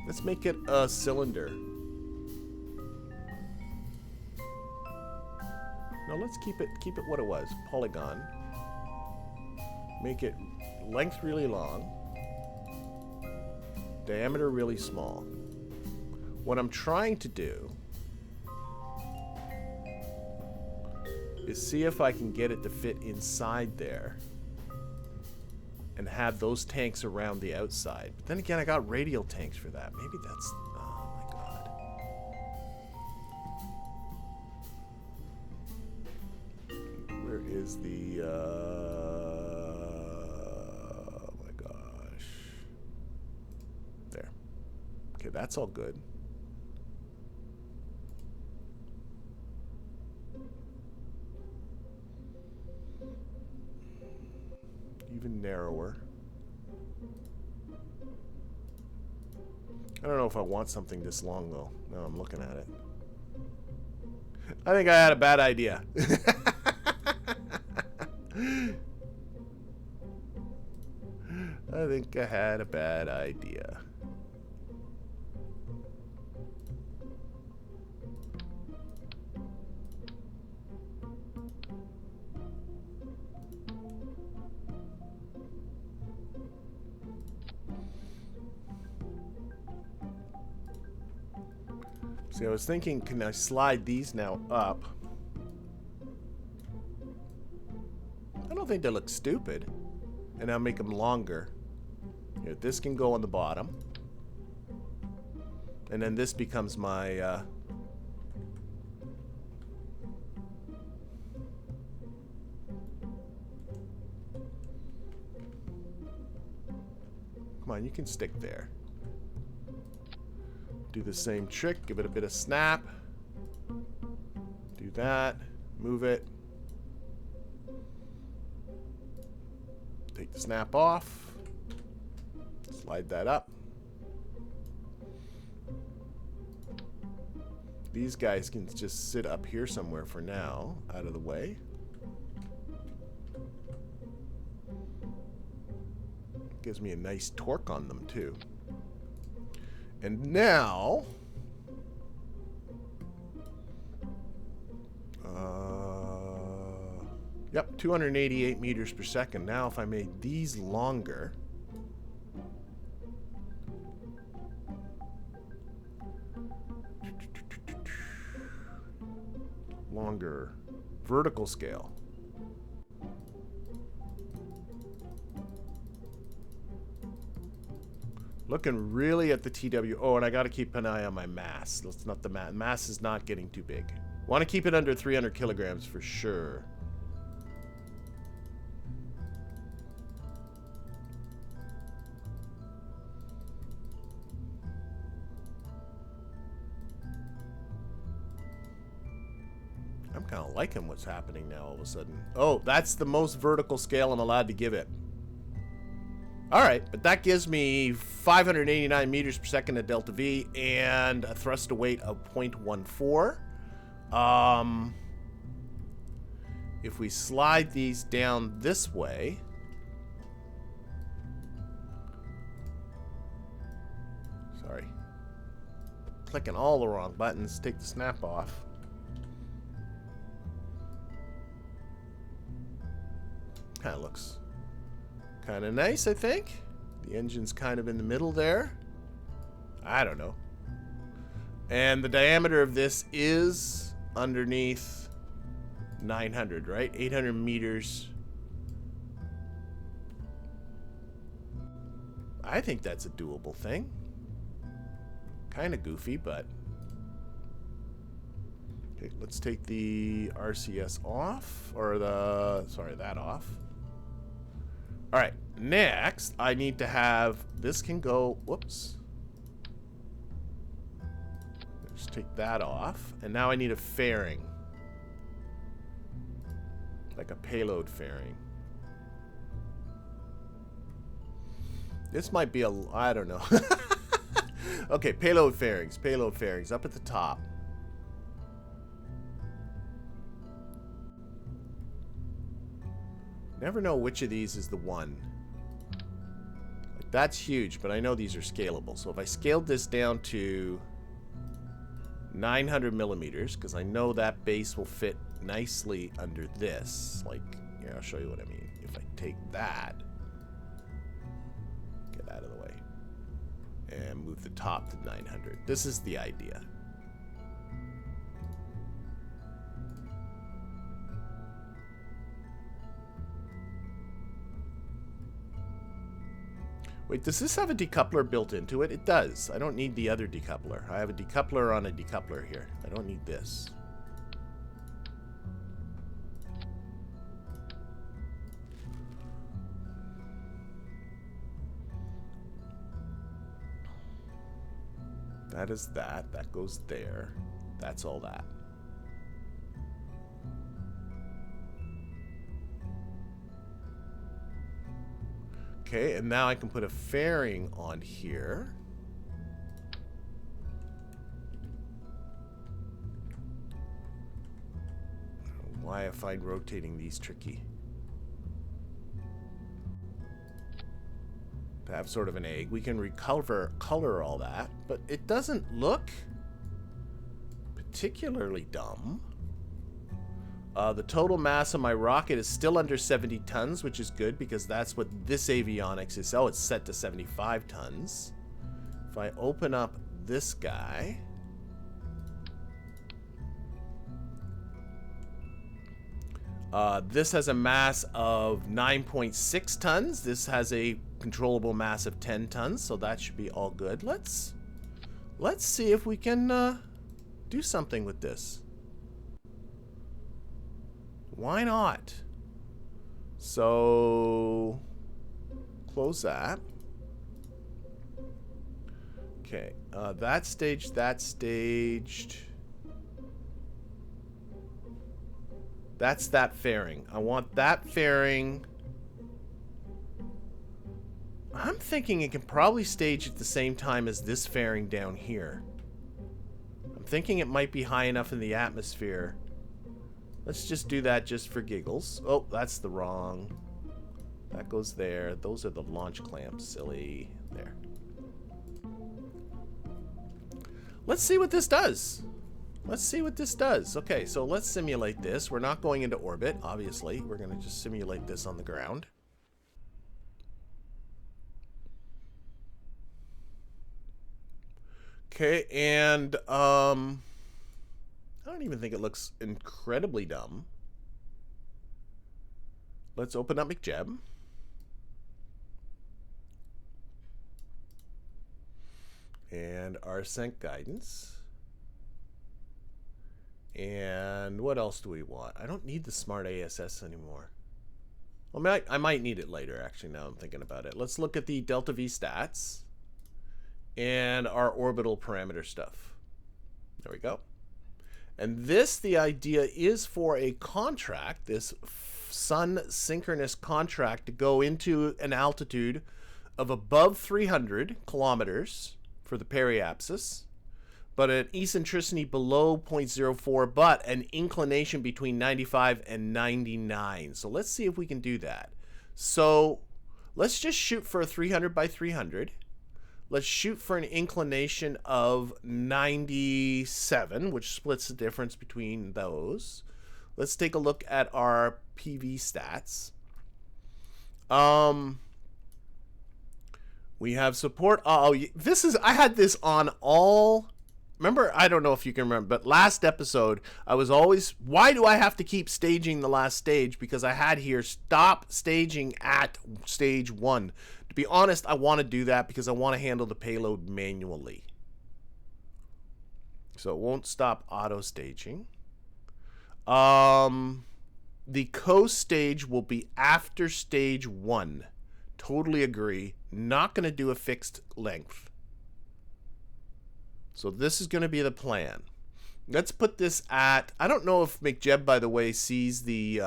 Let's make it a cylinder. No, let's keep it what it was. Polygon. Make it length really long. Diameter really small. What I'm trying to do is see if I can get it to fit inside there and have those tanks around the outside. But then again, I got radial tanks for that. Maybe that's... oh my god. Where is the... oh my gosh. There. Okay, that's all good. Even narrower. I don't know if I want something this long though. Now I'm looking at it. I think I had a bad idea. I think I had a bad idea. See, I was thinking, can I slide these now up? I don't think they look stupid. And I'll make them longer. Here, this can go on the bottom. And then this becomes my... Come on, you can stick there. Do the same trick, give it a bit of snap. Do that, move it. Take the snap off. Slide that up. These guys can just sit up here somewhere for now, out of the way. Gives me a nice torque on them too. And now, yep, 288 meters per second. Now, if I made these longer, vertical scale. Looking really at the TW. Oh, and I got to keep an eye on my mass. Let's not the mass. Mass is not getting too big. Want to keep it under 300 kilograms for sure. I'm kind of liking what's happening now all of a sudden. Oh, that's the most vertical scale I'm allowed to give it. Alright, but that gives me 589 meters per second at delta V and a thrust to weight of 0.14. If we slide these down this way, sorry, clicking all the wrong buttons, take the snap off. Kind of looks kind of nice, I think. The engine's kind of in the middle there. I don't know. And the diameter of this is underneath 900, right? 800 meters. I think that's a doable thing. Kind of goofy, but... Okay, let's take the RCS off. Or the... sorry, that off. Alright, next, I need to have... this can go... whoops. Just take that off. And now I need a fairing. Like a payload fairing. This might be a... I don't know. Okay, payload fairings. Payload fairings up at the top. Never know which of these is the one. Like, that's huge, but I know these are scalable. So if I scaled this down to 900 millimeters, because I know that base will fit nicely under this. Like, here, I'll show you what I mean. If I take that, get out of the way, and move the top to 900. This is the idea. Wait, does this have a decoupler built into it? It does. I don't need the other decoupler. I have a decoupler on a decoupler here. I don't need this. That is that. That goes there. That's all that. Okay, and now I can put a fairing on here. Why I find rotating these tricky. To have sort of an egg. We can color all that, but it doesn't look particularly dumb. The total mass of my rocket is still under 70 tons, which is good because that's what this avionics is. Oh, it's set to 75 tons. If I open up this guy, this has a mass of 9.6 tons. This has a controllable mass of 10 tons, so that should be all good. Let's see if we can do something with this. Why not? So, close that. Okay, that staged, that staged. That's that fairing. I want that fairing. I'm thinking it can probably stage at the same time as this fairing down here. I'm thinking it might be high enough in the atmosphere. Let's just do that just for giggles. Oh, that's the wrong. That goes there. Those are the launch clamps. Silly. There. Let's see what this does. Let's see what this does. Okay, so let's simulate this. We're not going into orbit, obviously. We're going to just simulate this on the ground. Okay, and I don't even think it looks incredibly dumb. Let's open up McJeb. And our ascent guidance. And what else do we want? I don't need the smart ASS anymore. Well, I might need it later, actually, now I'm thinking about it. Let's look at the delta V stats and our orbital parameter stuff. There we go. And this, the idea is for a contract, this Sun Synchronous contract, to go into an altitude of above 300 kilometers for the periapsis, but an eccentricity below 0.04, but an inclination between 95 and 99. So let's see if we can do that. So let's just shoot for a 300 by 300. Let's shoot for an inclination of 97, which splits the difference between those. Let's take a look at our PV stats. We have support. Oh, this is, I had this on all, remember, I don't know if you can remember, but last episode, I was always, why do I have to keep staging the last stage? Because I had here, stop staging at stage 1. To be honest, I want to do that because I want to handle the payload manually. So it won't stop auto staging. The coast stage will be after stage 1. Totally agree. Not going to do a fixed length. So this is going to be the plan. Let's put this at, I don't know if McJeb, by the way, sees the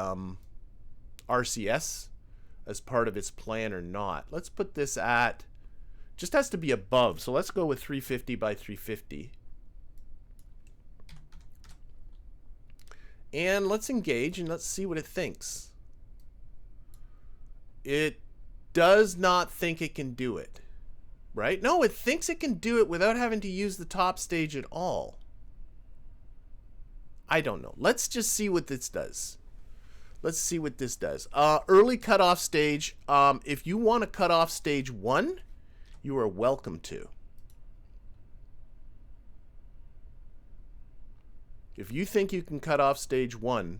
RCS as part of its plan or not. Let's put this at, just has to be above. So let's go with 350 by 350. And let's engage and let's see what it thinks. It does not think it can do it, right? No, it thinks it can do it without having to use the top stage at all. I don't know. Let's just see what this does. Let's see what this does. Early cutoff stage. If you want to cut off stage 1, you are welcome to. If you think you can cut off stage 1,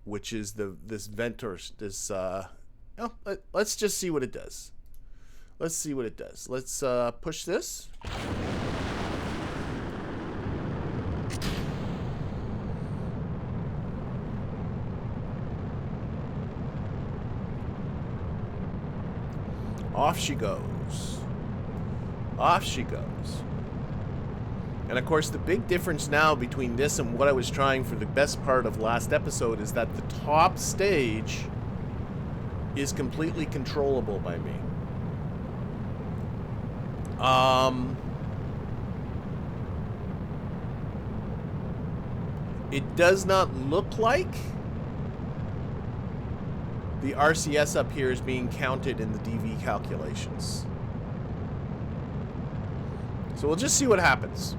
which is this vent or this, let's just see what it does. Let's see what it does. Let's push this. Off she goes. Off she goes. And of course, the big difference now between this and what I was trying for the best part of last episode is that the top stage is completely controllable by me. It does not look like the RCS up here is being counted in the DV calculations. So we'll just see what happens.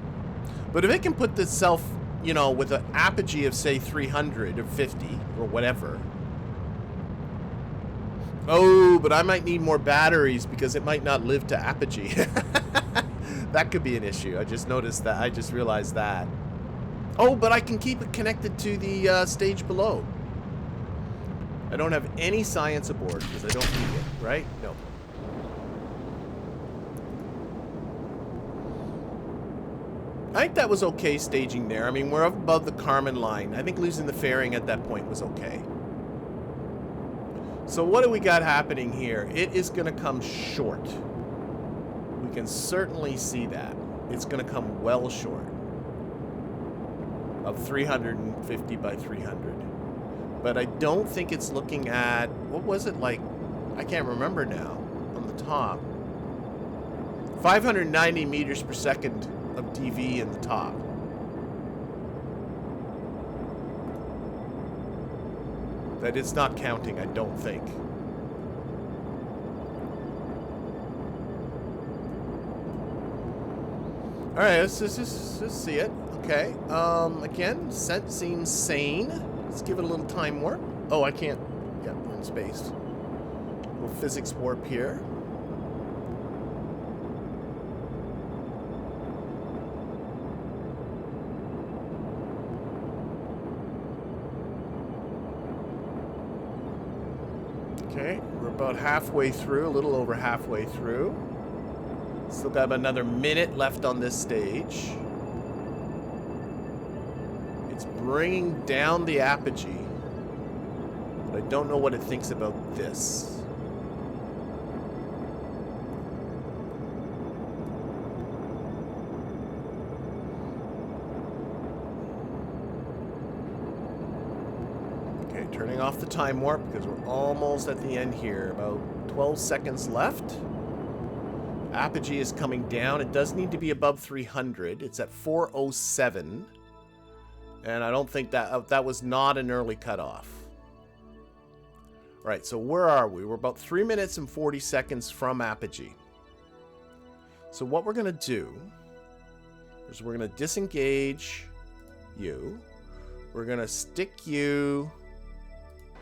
But if it can put itself, you know, with an apogee of, say, 300 or 50 or whatever. Oh, but I might need more batteries because it might not live to apogee. That could be an issue. I just noticed that. I just realized that. Oh, but I can keep it connected to the stage below. I don't have any science aboard because I don't need it, right? No. I think that was okay staging there. I mean, we're up above the Kármán line. I think losing the fairing at that point was okay. So what do we got happening here? It is going to come short. We can certainly see that. It's going to come well short of 350 by 300. But I don't think it's looking at, what was it like? I can't remember now on the top. 590 meters per second of DV in the top. That it's not counting, I don't think. Alright, let's see it. Okay. Again, Ascent seems sane. Let's give it a little time warp. Oh, I can't. Yeah, we're in space. A little physics warp here. Okay, we're about halfway through, a little over halfway through. Still got about another minute left on this stage. It's bringing down the apogee, but I don't know what it thinks about this. Okay, turning off the time warp because we're almost at the end here. About 12 seconds left. Apogee is coming down. It does need to be above 300. It's at 407. And I don't think that was not an early cutoff. All right, so where are we? We're about 3 minutes and 40 seconds from apogee. So what we're going to do is we're going to disengage you. We're going to stick you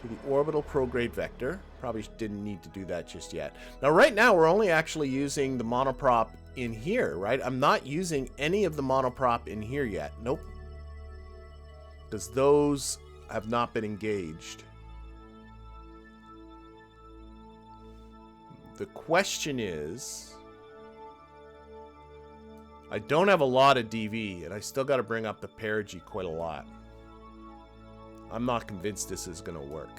to the orbital prograde vector. Probably didn't need to do that just yet. Now, right now, we're only actually using the monoprop in here, right? I'm not using any of the monoprop in here yet. Nope. Because those have not been engaged. The question is, I don't have a lot of DV, and I still got to bring up the perigee quite a lot. I'm not convinced this is going to work.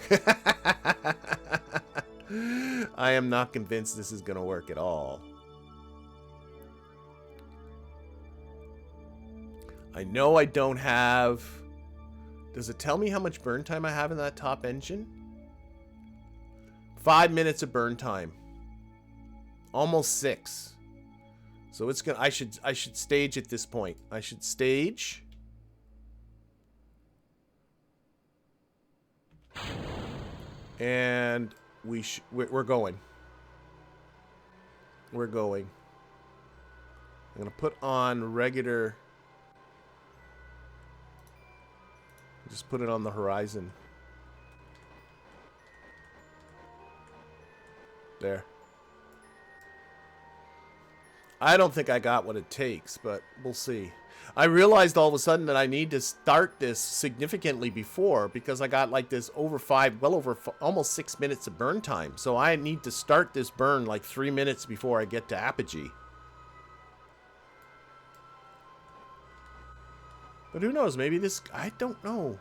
I am not convinced this is going to work at all. I know I don't have... Does it tell me how much burn time I have in that top engine? 5 minutes of burn time. Almost 6. So it's gonna. I should stage at this point. I should stage. And we're going. We're going. I'm gonna put on regular. Just put it on the horizon. There. I don't think I got what it takes, but we'll see. I realized all of a sudden that I need to start this significantly before because I got like this almost 6 minutes of burn time. So I need to start this burn like 3 minutes before I get to apogee. But who knows? Maybe this... I don't know.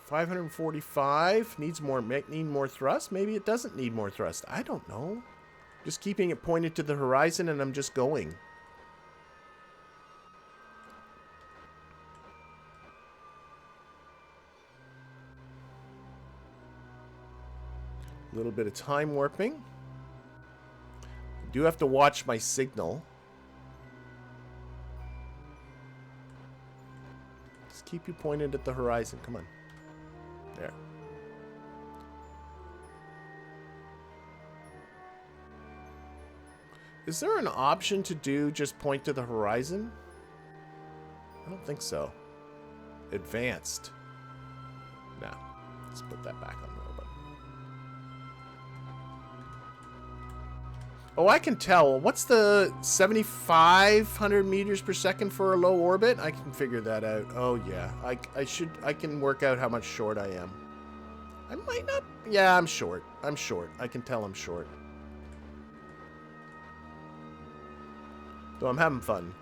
545 need more thrust. Maybe it doesn't need more thrust. I don't know. Just keeping it pointed to the horizon and I'm just going. A little bit of time warping. I do have to watch my signal. Just keep you pointed at the horizon. Come on. There. Is there an option to do just point to the horizon? I don't think so. Advanced. No. Let's put that back on the orbit. Oh, I can tell. What's the 7,500 meters per second for a low orbit? I can figure that out. Oh, yeah. I can work out how much short I am. I might not. Yeah, I'm short. I'm short. I can tell I'm short. So I'm having fun.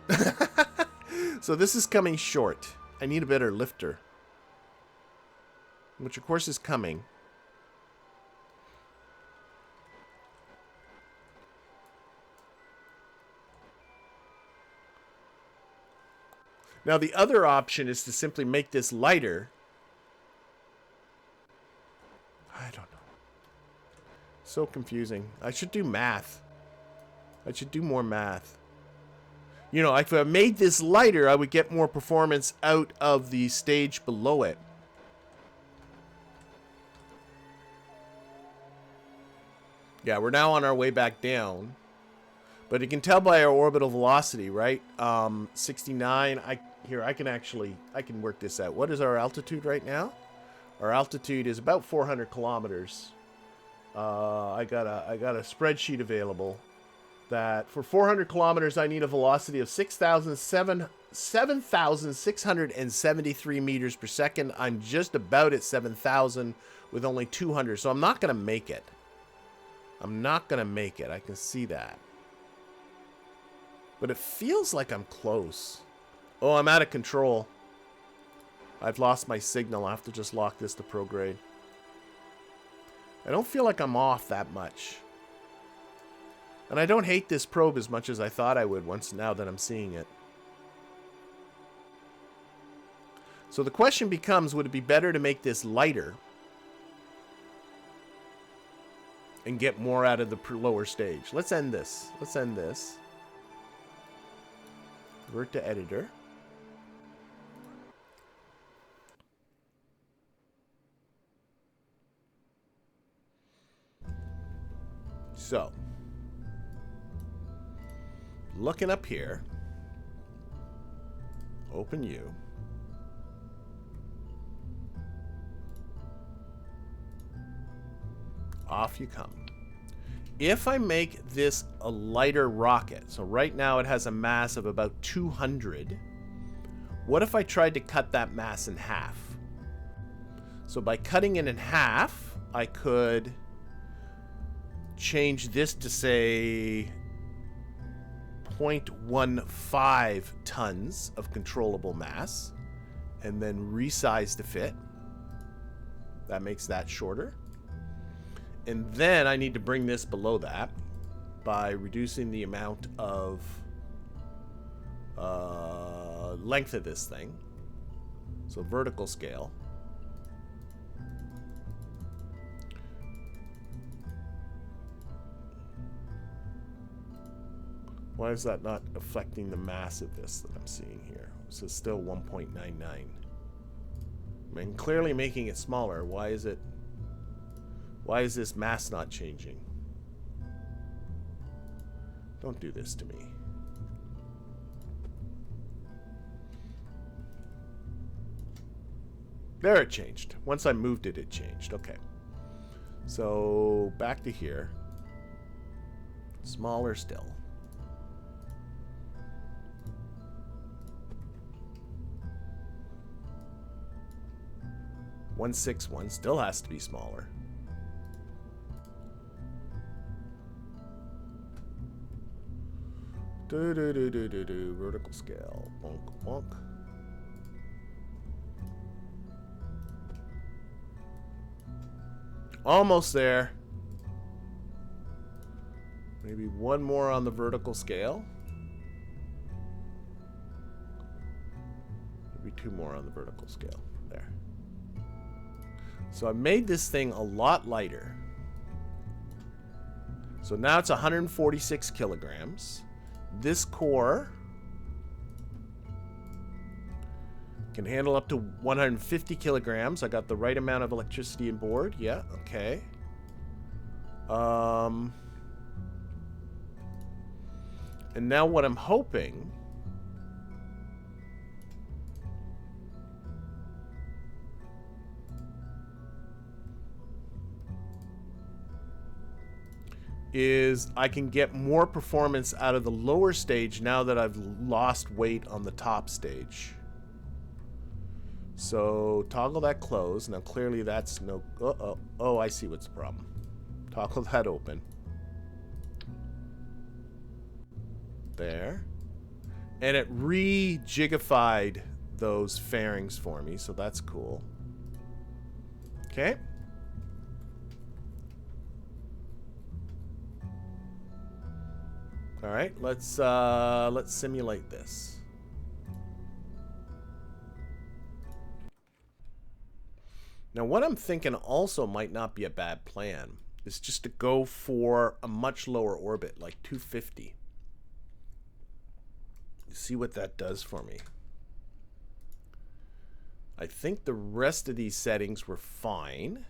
So this is coming short. I need a better lifter. Which of course is coming. Now the other option is to simply make this lighter. I don't know. So confusing. I should do math. I should do more math. You know, if I made this lighter, I would get more performance out of the stage below it. Yeah, we're now on our way back down. But you can tell by our orbital velocity, right? 69. I can work this out. What is our altitude right now? Our altitude is about 400 kilometers. I got a spreadsheet available. That for 400 kilometers, I need a velocity of 7,673 meters per second. I'm just about at 7,000 with only 200, so I'm not going to make it. I'm not going to make it. I can see that. But it feels like I'm close. Oh, I'm out of control. I've lost my signal. I have to just lock this to prograde. I don't feel like I'm off that much. And I don't hate this probe as much as I thought I would now that I'm seeing it. So the question becomes, would it be better to make this lighter and get more out of the lower stage? Let's end this. Let's end this. Revert to editor. So, looking up here, open you. Off you come. If I make this a lighter rocket, so right now it has a mass of about 200, what if I tried to cut that mass in half? So by cutting it in half, I could change this to say 0.15 tons of controllable mass and then resize to fit. That makes that shorter. And then I need to bring this below that by reducing the amount of length of this thing. So vertical scale. Why is that not affecting the mass of this that I'm seeing here? This is still 1.99. I mean, clearly making it smaller. Why is this mass not changing? Don't do this to me. There, it changed. Once I moved it, it changed. Okay. So, back to here. Smaller still. .161 still has to be smaller. Vertical scale. Bonk, bonk. Almost there. Maybe one more on the vertical scale. Maybe two more on the vertical scale. There. So I made this thing a lot lighter. So now it's 146 kilograms. This core can handle up to 150 kilograms. I got the right amount of electricity on board. Yeah, okay. And now what I'm hoping is I can get more performance out of the lower stage now that I've lost weight on the top stage. So toggle that close. Now clearly that's no... Oh, I see what's the problem. Toggle that open. There. And it re-jigified those fairings for me, so that's cool. Okay. All right, let's simulate this. Now, what I'm thinking also might not be a bad plan is just to go for a much lower orbit, like 250. See what that does for me. I think the rest of these settings were fine.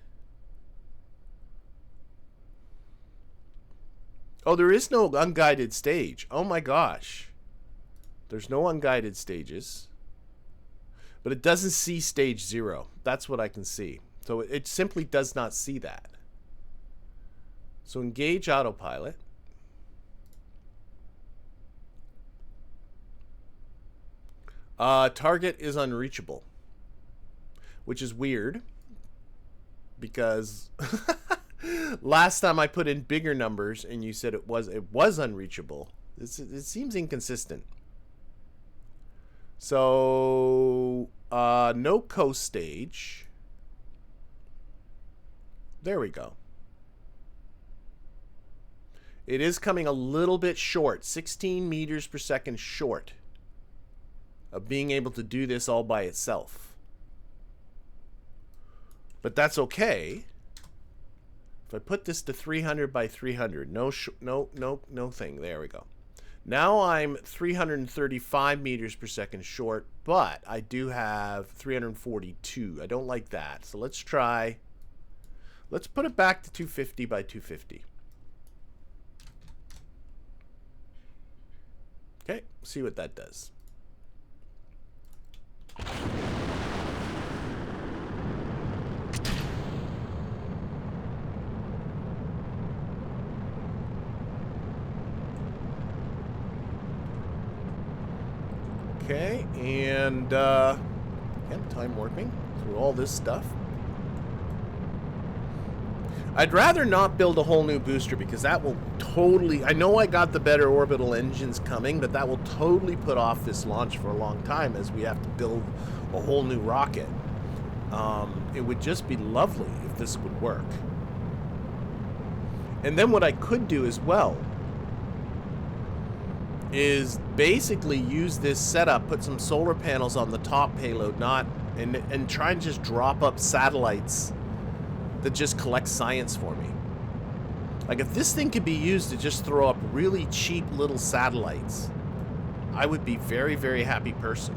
Oh, there is no unguided stage. Oh my gosh. There's no unguided stages. But it doesn't see stage 0. That's what I can see. So it simply does not see that. So engage autopilot. Target is unreachable. Which is weird. Because... last time I put in bigger numbers and you said it was unreachable. It seems inconsistent. So no coast stage. There we go. It is coming a little bit short, 16 meters per second short of being able to do this all by itself. But that's okay. If I put this to 300 by 300, no thing. There we go. Now I'm 335 meters per second short, but I do have 342. I don't like that. So let's try. Let's put it back to 250 by 250. Okay, see what that does. Okay, and again, time warping through all this stuff. I'd rather not build a whole new booster because that will totally... I know I got the better orbital engines coming, but that will totally put off this launch for a long time as we have to build a whole new rocket. It would just be lovely if this would work. And then what I could do as well is basically use this setup, put some solar panels on the top payload, and try and just drop up satellites that just collect science for me. Like, if this thing could be used to just throw up really cheap little satellites, I would be very, very happy person.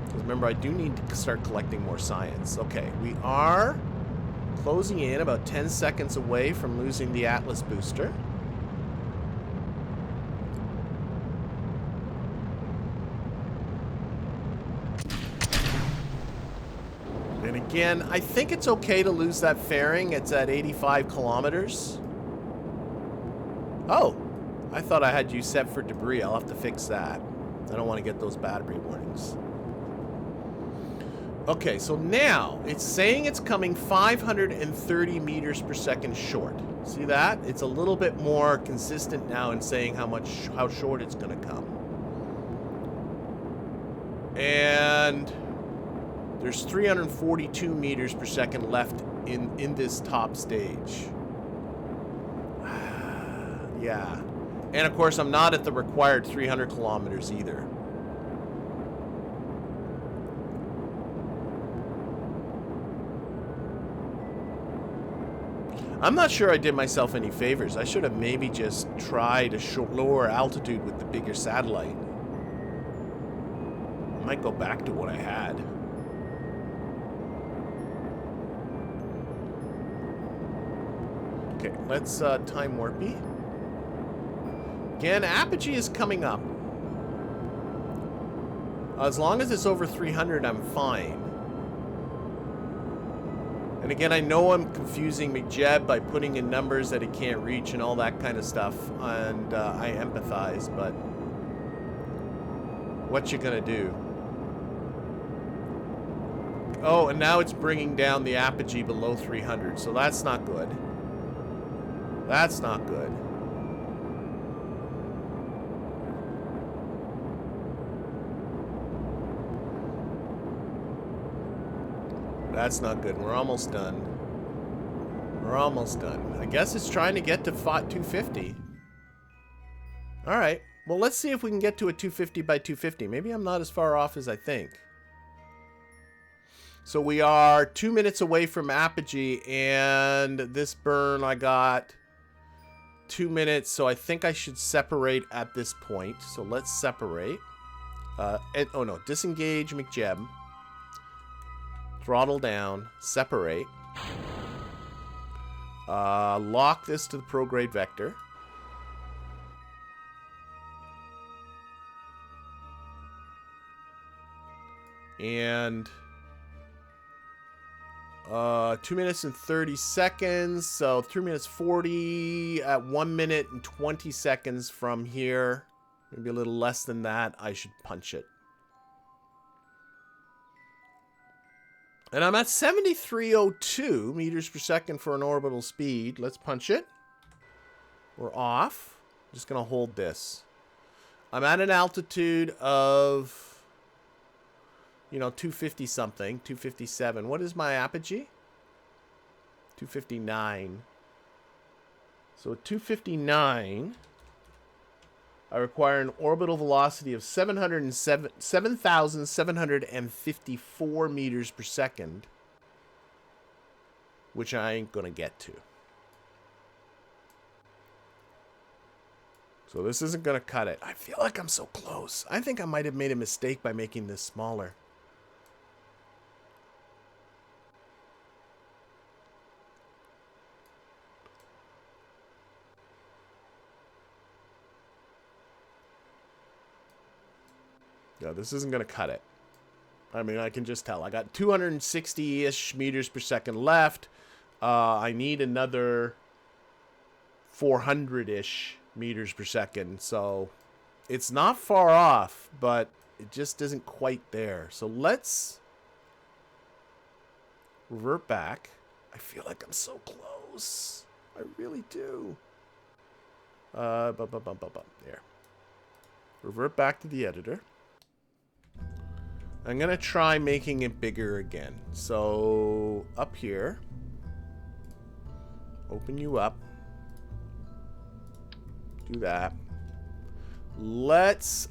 Because remember, I do need to start collecting more science. Okay, we are closing in about 10 seconds away from losing the Atlas booster. And again, I think it's okay to lose that fairing. It's at 85 kilometers. Oh, I thought I had you set for debris. I'll have to fix that. I don't want to get those battery warnings. Okay, so now it's saying it's coming 530 meters per second short. See that? It's a little bit more consistent now in saying how short it's going to come. And there's 342 meters per second left in this top stage. Yeah. And of course, I'm not at the required 300 kilometers either. I'm not sure I did myself any favors. I should have maybe just tried a lower altitude with the bigger satellite. I might go back to what I had. Okay, let's time warpy. Again, apogee is coming up. As long as it's over 300, I'm fine. And again, I know I'm confusing McJeb by putting in numbers that he can't reach and all that kind of stuff. And I empathize, but what you gonna do? Oh, and now it's bringing down the apogee below 300, so that's not good. That's not good. That's not good. We're almost done. We're almost done. I guess it's trying to get to 250. Alright. Well, let's see if we can get to a 250 by 250. Maybe I'm not as far off as I think. So we are 2 minutes away from apogee, and this burn I got 2 minutes, so I think I should separate at this point. So let's separate. Oh no, disengage McJeb. Throttle down, separate. Lock this to the prograde vector. And 2 minutes and 30 seconds, so 3 minutes 40 at 1 minute and 20 seconds from here. Maybe a little less than that. I should punch it. And I'm at 7302 meters per second for an orbital speed. Let's punch it. We're off. Just going to hold this. I'm at an altitude of, you know, 250 something, 257. What is my apogee? 259. So at 259, I require an orbital velocity of 7,754 meters per second, which I ain't gonna get to. So this isn't gonna cut it. I feel like I'm so close. I think I might have made a mistake by making this smaller. Yeah, this isn't going to cut it. I mean, I can just tell. I got 260-ish meters per second left. I need another 400-ish meters per second. So it's not far off, but it just isn't quite there. So let's revert back. I feel like I'm so close. I really do. There. Revert back to the editor. I'm going to try making it bigger again. So, up here. Open you up. Do that. Let's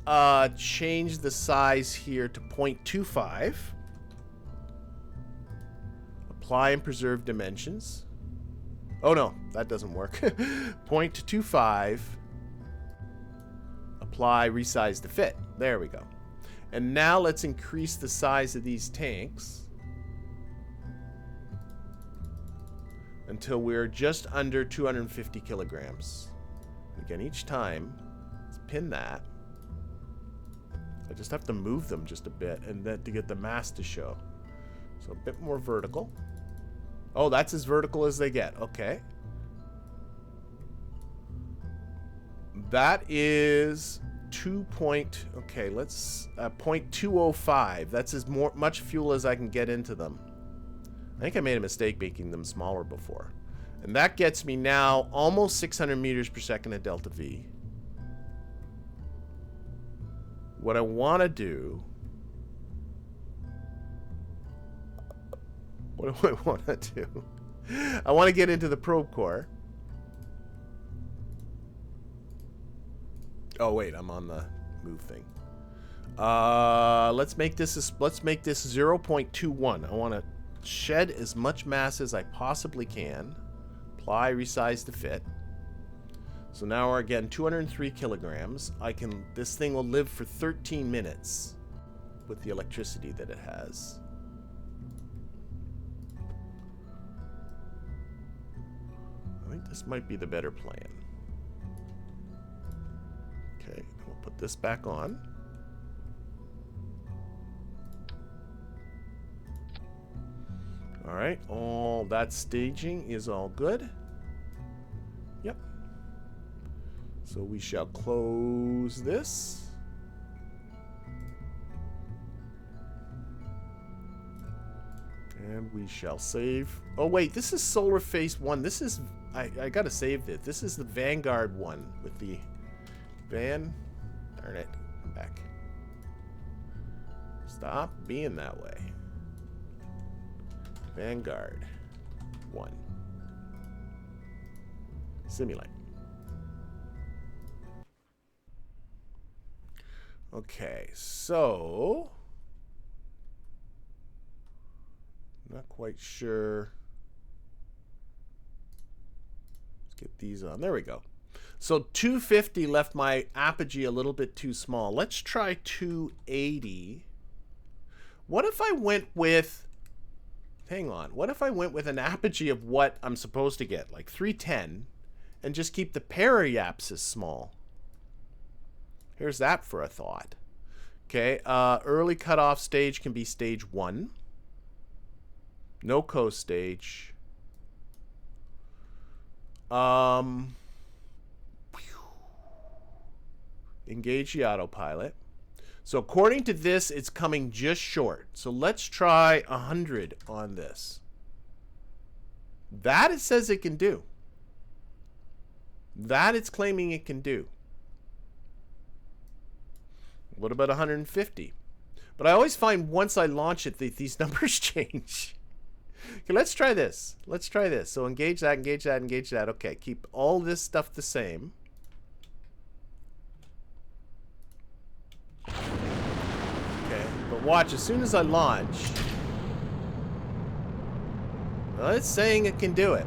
change the size here to 0.25. Apply and preserve dimensions. Oh no, that doesn't work. 0.25. Apply, resize to fit. There we go. And now let's increase the size of these tanks until we're just under 250 kilograms. Again, each time, let's pin that. I just have to move them just a bit and then to get the mass to show. So a bit more vertical. Oh, that's as vertical as they get. Okay. That is 2 point... Okay, let's... 0.205. That's as much fuel as I can get into them. I think I made a mistake making them smaller before. And that gets me now almost 600 meters per second at delta V. What I want to do... What do I want to do? I want to get into the probe core. Oh wait, I'm on the move thing. Let's make this 0.21. I want to shed as much mass as I possibly can. Apply, resize to fit. So now we're again 203 kilograms. This thing will live for 13 minutes with the electricity that it has. I think this might be the better plan. Okay, we'll put this back on. All right, all that staging is all good. Yep. So we shall close this. And we shall save. Oh wait, this is Solar Phase 1. This is... I gotta save this. This is the Vanguard one with the Darn it. I'm back. Stop being that way. Vanguard 1. Simulate. Okay, so... Not quite sure. Let's get these on. There we go. So 250 left my apogee a little bit too small. Let's try 280. What if I went with... Hang on. What if I went with an apogee of what I'm supposed to get? Like 310. And just keep the periapsis small. Here's that for a thought. Okay. Early cutoff stage can be stage 1. No coast stage. Engage the autopilot. So according to this, it's coming just short. So let's try 100 on this. That it says it can do. That it's claiming it can do. What about 150? But I always find once I launch it, these numbers change. Okay, let's try this. Let's try this. So engage that, engage that, engage that. Okay, keep all this stuff the same. Okay, but watch, as soon as I launch, well, it's saying it can do it.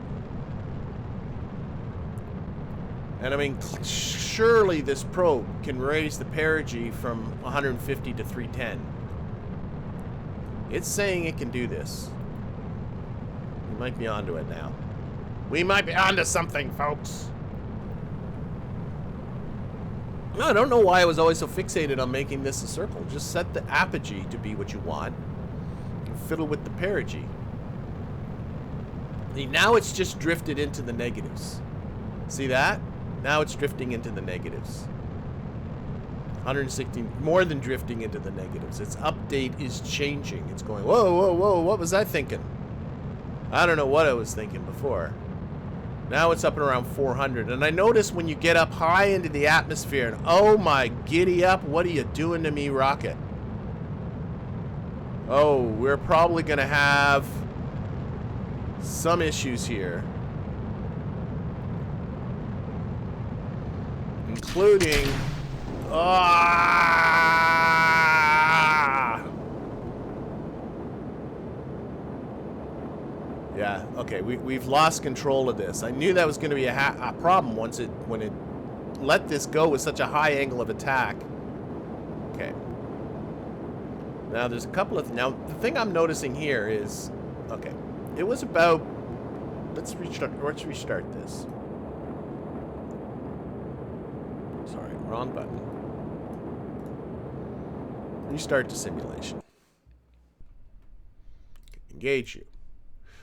And I mean, surely this probe can raise the perigee from 150 to 310. It's saying it can do this. We might be onto it now. We might be onto something, folks. I don't know why I was always so fixated on making this a circle. Just set the apogee to be what you want. And fiddle with the perigee. See, now it's just drifted into the negatives. See that? Now it's drifting into the negatives. 116, more than drifting into the negatives. Its update is changing. It's going, whoa, whoa, whoa, what was I thinking? I don't know what I was thinking before. Now it's up and around 400. And I notice when you get up high into the atmosphere, and oh my giddy up, what are you doing to me, rocket? Oh, we're probably going to have some issues here. Including... Yeah, okay, we've lost control of this. I knew that was going to be a problem when it let this go with such a high angle of attack. Okay. Now there's a couple of... Now, the thing I'm noticing here is... Okay, it was about... Let's restart this. Sorry, wrong button. Restart the simulation. Engage you.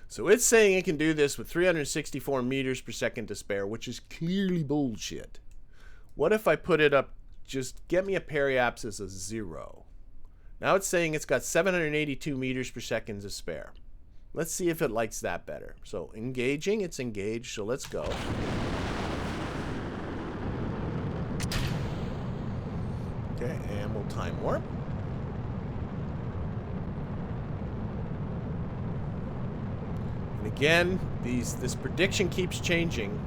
So it's saying it can do this with 364 meters per second to spare, which is clearly bullshit. What if I put it up, just get me a periapsis of 0. Now it's saying it's got 782 meters per second to spare. Let's see if it likes that better. So engaging, it's engaged, so let's go. Okay, and we'll time warp. And again, this prediction keeps changing.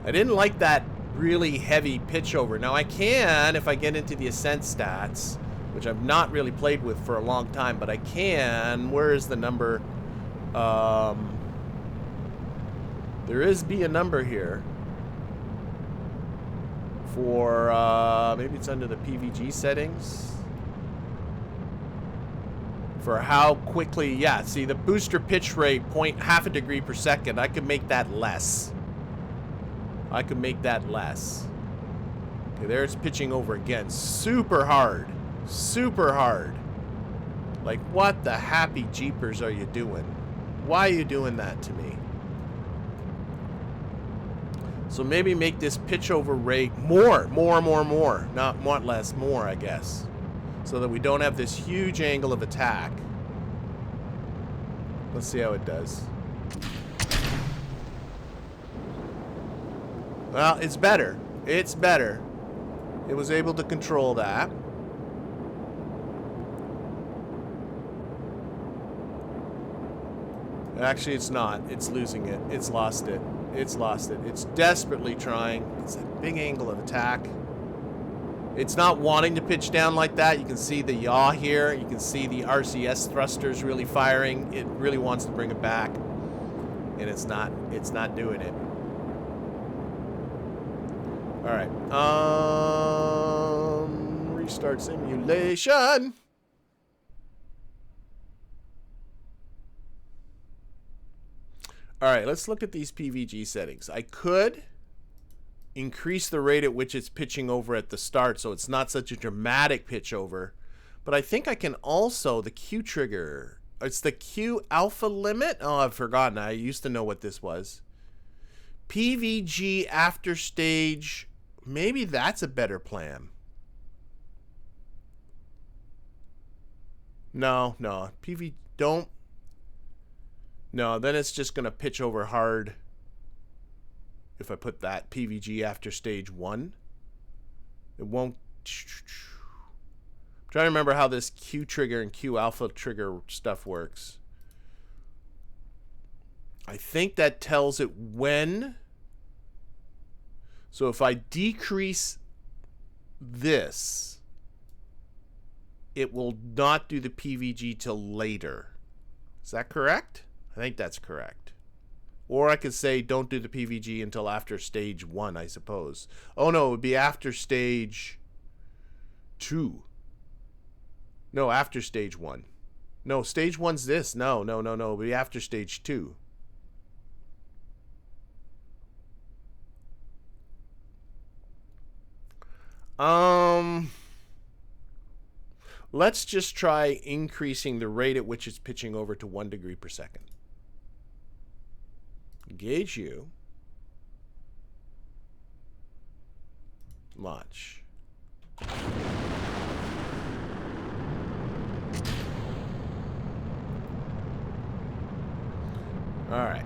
I didn't like that really heavy pitch over. Now I can, if I get into the Ascent stats, which I've not really played with for a long time, but I can. Where is the number? There is a number here for, maybe it's under the PVG settings. For how quickly, yeah, see the booster pitch rate, half a degree per second. I could make that less. Okay, there it's pitching over again. Super hard. Super hard. Like, what the happy jeepers are you doing? Why are you doing that to me? So maybe make this pitch over rate more. Not less, more, I guess. So that we don't have this huge angle of attack. Let's see how it does. Well, it's better. It's better. It was able to control that. Actually, it's not. It's losing it. It's lost it. It's lost it. It's desperately trying. It's a big angle of attack. It's not wanting to pitch down like that. You can see the yaw here. You can see the RCS thrusters really firing. It really wants to bring it back. And it's not doing it. Alright. Restart simulation. Alright, let's look at these PVG settings. I could increase the rate at which it's pitching over at the start so it's not such a dramatic pitch over. But I think I can also, the Q trigger, it's the Q alpha limit. Oh, I've forgotten. I used to know what this was. PVG after stage, maybe that's a better plan. No, don't. No, then it's just going to pitch over hard. If I put that PVG after stage 1, it won't. I'm trying to remember how this Q trigger and Q alpha trigger stuff works. I think that tells it when. So if I decrease this, it will not do the PVG till later. Is that correct? I think that's correct. Or I could say don't do the PVG until after stage 1, I suppose. Oh no, it would be after stage 2. No, after stage 1. No, stage 1's this. No. It would be after stage 2. Let's just try increasing the rate at which it's pitching over to 1 degree per second. Engage you. Launch. All right.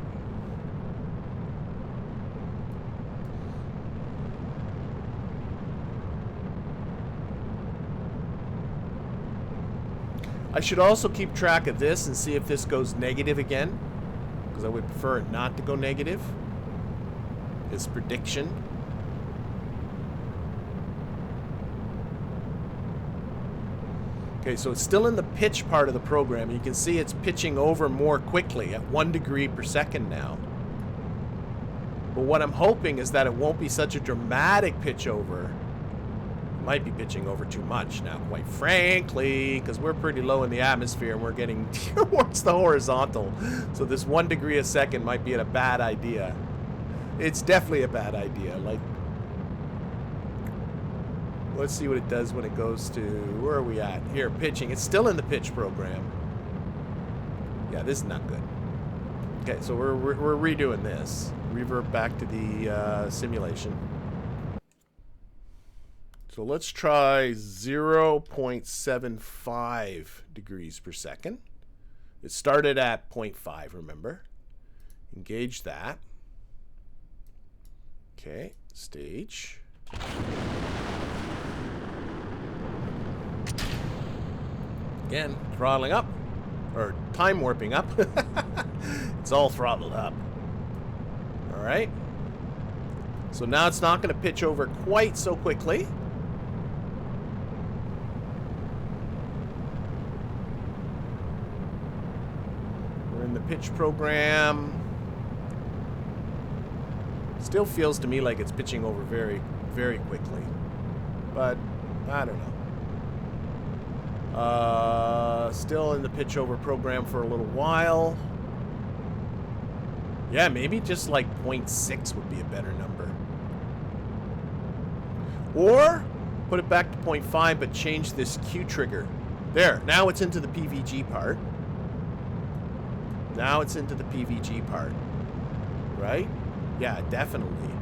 I should also keep track of this and see if this goes negative again, because I would prefer it not to go negative. This prediction. Okay, so it's still in the pitch part of the program. You can see it's pitching over more quickly at 1 degree per second now. But what I'm hoping is that it won't be such a dramatic pitch over. It might be pitching over too much now, quite frankly, because we're pretty low in the atmosphere and we're getting towards the horizontal. So this 1 degree a second might be a bad idea. It's definitely a bad idea. Like, let's see what it does when it goes to, where are we at? Here, pitching. It's still in the pitch program. Yeah, this is not good. Okay, so we're redoing this. Revert back to the simulation. So let's try 0.75 degrees per second. It started at 0.5, remember? Engage that. Okay, stage. Again, throttling up, or time warping up. It's all throttled up. All right. So now it's not going to pitch over quite so quickly. We're in the pitch program. Still feels to me like it's pitching over very, very quickly. But I don't know. Still in the pitch over program for a little while. Yeah, maybe just like 0.6 would be a better number. Or put it back to 0.5 but change this Q trigger. There, now it's into the PVG part. Now it's into the PVG part. Right? Yeah, definitely.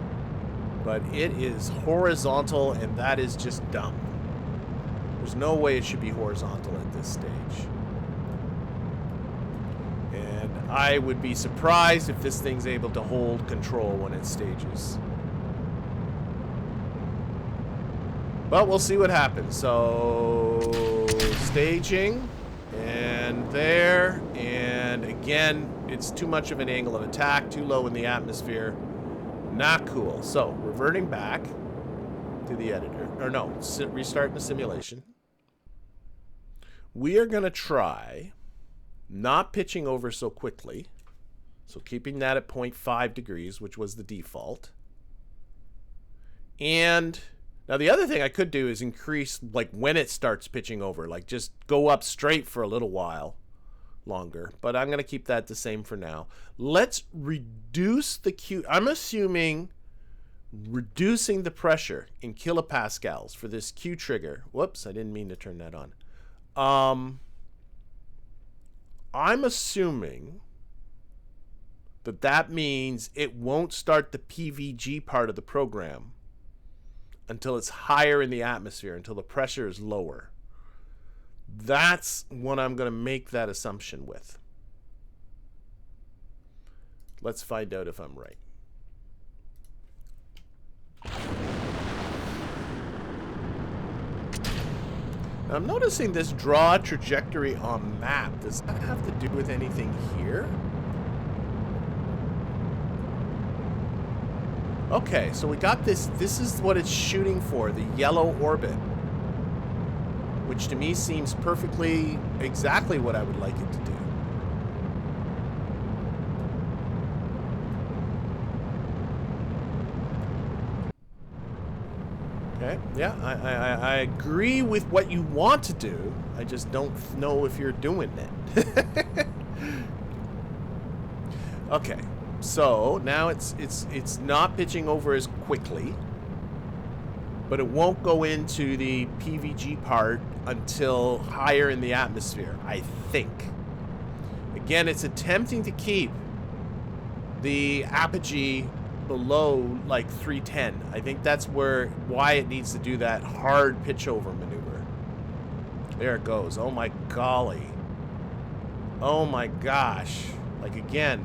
But it is horizontal and that is just dumb. There's no way it should be horizontal at this stage. And I would be surprised if this thing's able to hold control when it stages. But we'll see what happens. So, staging, and there, and again, it's too much of an angle of attack, too low in the atmosphere. Not cool. So, reverting back to the editor. Or no, restarting the simulation. We are going to try not pitching over so quickly. So keeping that at 0.5 degrees, which was the default. And now the other thing I could do is increase, like, when it starts pitching over. Like, just go up straight for a little while longer. But I'm going to keep that the same for now. Let's reduce the Q. I'm assuming reducing the pressure in kilopascals for this Q trigger. Whoops, I didn't mean to turn that on. I'm assuming that that means it won't start the PVG part of the program until it's higher in the atmosphere, until the pressure is lower. That's what I'm going to make that assumption with. Let's find out if I'm right. Now, I'm noticing this draw trajectory on map. Does that have to do with anything here? Okay, so we got this. This is what it's shooting for, the yellow orbit. Which to me seems perfectly exactly what I would like it to do. Okay, yeah, I agree with what you want to do. I just don't know if you're doing it. Okay, so now it's not pitching over as quickly, but it won't go into the PVG part until higher in the atmosphere, I think. Again, it's attempting to keep the apogee below like 310. I think that's why it needs to do that hard pitch over maneuver. There it goes. Oh my golly. Oh my gosh. Like, again,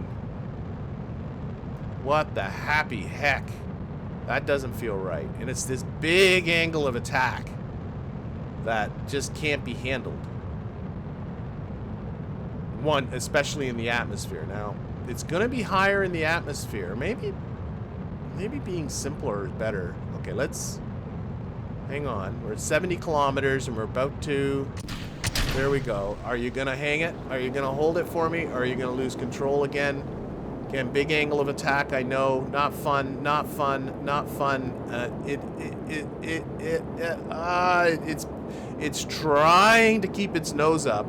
what the happy heck. That doesn't feel right. And it's this big angle of attack that just can't be handled. One, especially in the atmosphere. Now, it's going to be higher in the atmosphere. Maybe being simpler is better. Okay, let's hang on. We're at 70 kilometers and we're about to There we go. Are you going to hang it? Are you going to hold it for me? Or are you going to lose control again? Again, big angle of attack, I know. Not fun, not fun, not fun. It's trying to keep its nose up.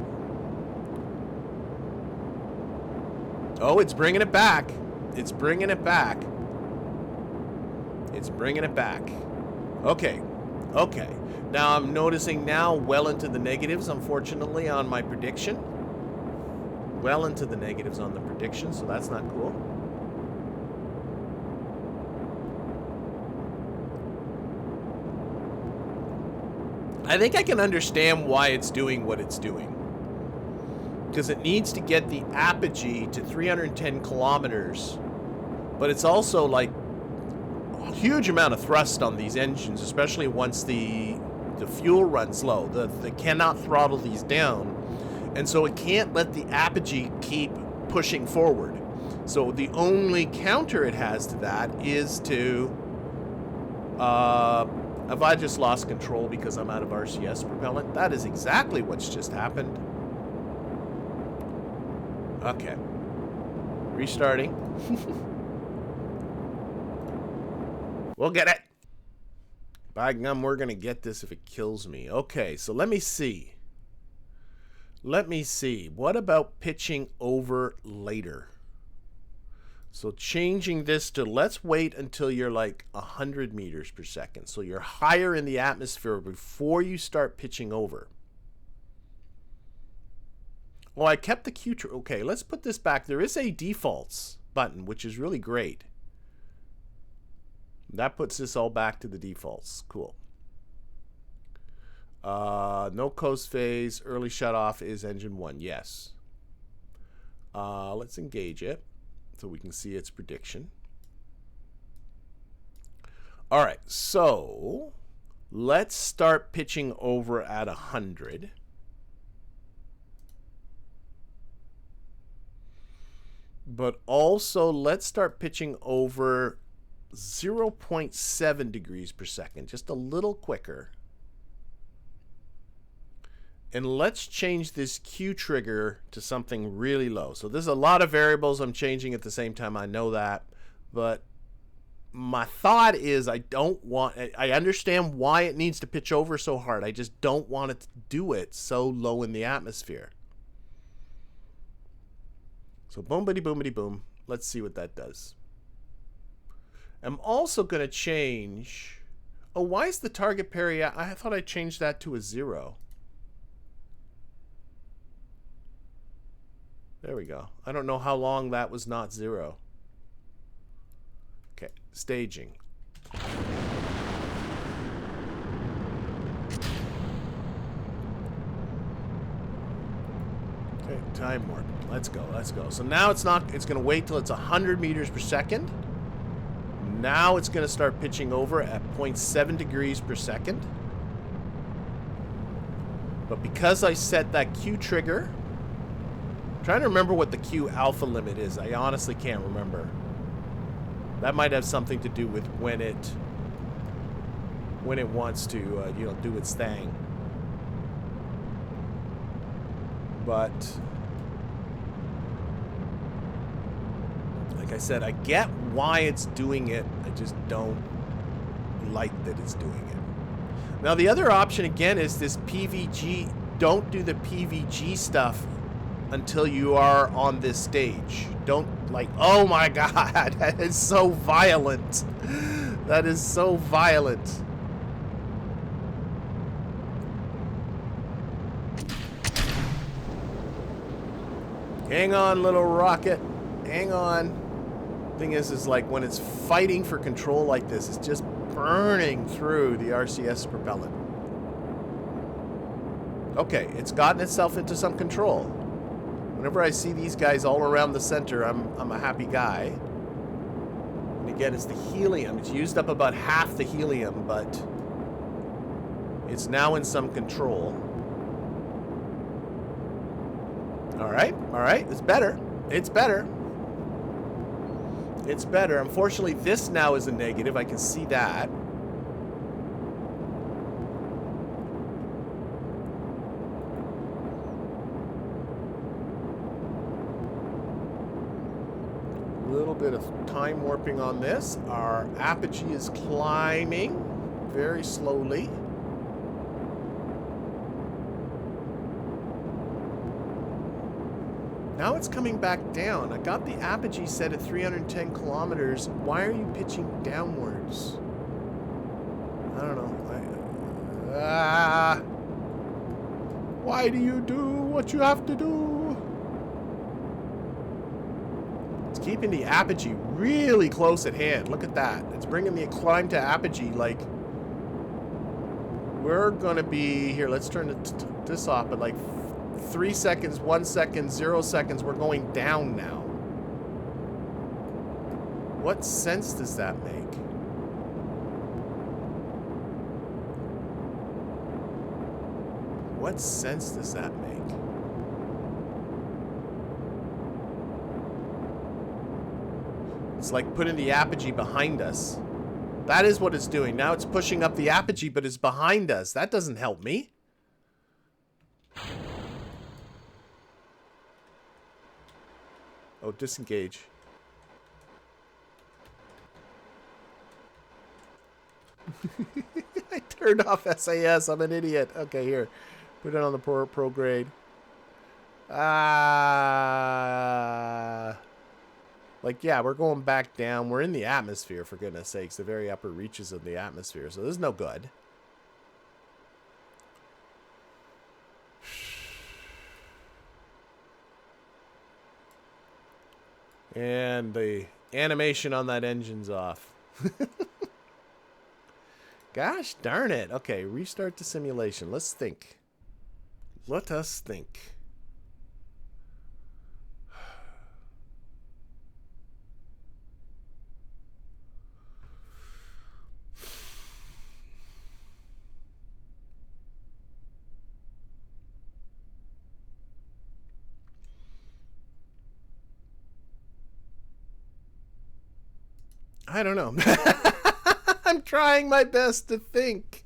Oh, it's bringing it back. It's bringing it back. It's bringing it back. Okay. Okay. Now I'm noticing now well into the negatives, unfortunately, on my prediction. Well into the negatives on the prediction, so that's not cool. I think I can understand why it's doing what it's doing. Because it needs to get the apogee to 310 kilometers. But it's also like a huge amount of thrust on these engines, especially once the fuel runs low. They cannot throttle these down. And so it can't let the apogee keep pushing forward. So the only counter it has to that is to... have I just lost control because I'm out of RCS propellant? That is exactly what's just happened. Okay. Restarting. We'll get it. By gum, we're going to get this if it kills me. Okay, so let me see. Let me see. What about pitching over later? So changing this to, let's wait until you're like 100 meters per second. So you're higher in the atmosphere before you start pitching over. Well, I kept the Q. Okay, let's put this back. There is a defaults button, which is really great. That puts this all back to the defaults. Cool. No coast phase. Early shut off is engine 1. Yes. Let's engage it so we can see its prediction. All right. So let's start pitching over at 100. But also let's start pitching over 0.7 degrees per second, just a little quicker. And let's change this Q trigger to something really low. So there's a lot of variables I'm changing at the same time, I know that. But my thought is I understand why it needs to pitch over so hard. I just don't want it to do it so low in the atmosphere. So boomity boomity boom. Let's see what that does. I'm also going to change... Oh, why is the target parity... I thought I changed that to a 0. There we go. I don't know how long that was not 0. Okay, staging. Okay, time warp. Let's go, let's go. So now it's going to wait till it's 100 meters per second. Now it's going to start pitching over at 0.7 degrees per second. But because I set that Q trigger, I'm trying to remember what the Q alpha limit is. I honestly can't remember. That might have something to do with when it wants to, do its thing. But like I said, I get why it's doing it. I just don't like that it's doing it. Now the other option again is this PVG. Don't do the PVG stuff until you are on this stage. Don't oh my god, that is so violent. That is so violent. Hang on, little rocket. Hang on. Thing is like when it's fighting for control like this, it's just burning through the RCS propellant. Okay, it's gotten itself into some control. Whenever I see these guys all around the center, I'm a happy guy. And again, it's the helium. It's used up about half the helium, but it's now in some control. All right, it's better. It's better. It's better. Unfortunately, this now is a negative. I can see that. little bit of time warping on this. Our apogee is climbing very slowly. Now it's coming back down. I got the apogee set at 310 kilometers. Why are you pitching downwards? I don't know. Why do you do what you have to do? It's keeping the apogee really close at hand. Look at that. It's bringing the climb to apogee like... We're going to be... Here, let's turn this off, but like 3 seconds, 1 second, 0 seconds, we're going down now. What sense does that make? What sense does that make? It's like putting the apogee behind us. That is what it's doing. Now it's pushing up the apogee, but it's behind us. That doesn't help me. Oh, disengage. I turned off SAS. I'm an idiot. Okay, here. Put it on the pro grade. Like, yeah, we're going back down. We're in the atmosphere, for goodness sakes. The very upper reaches of the atmosphere. So this is no good. And the animation on that engine's off. Gosh darn it. Okay, restart the simulation. Let's think. Let us think. I don't know. I'm trying my best to think.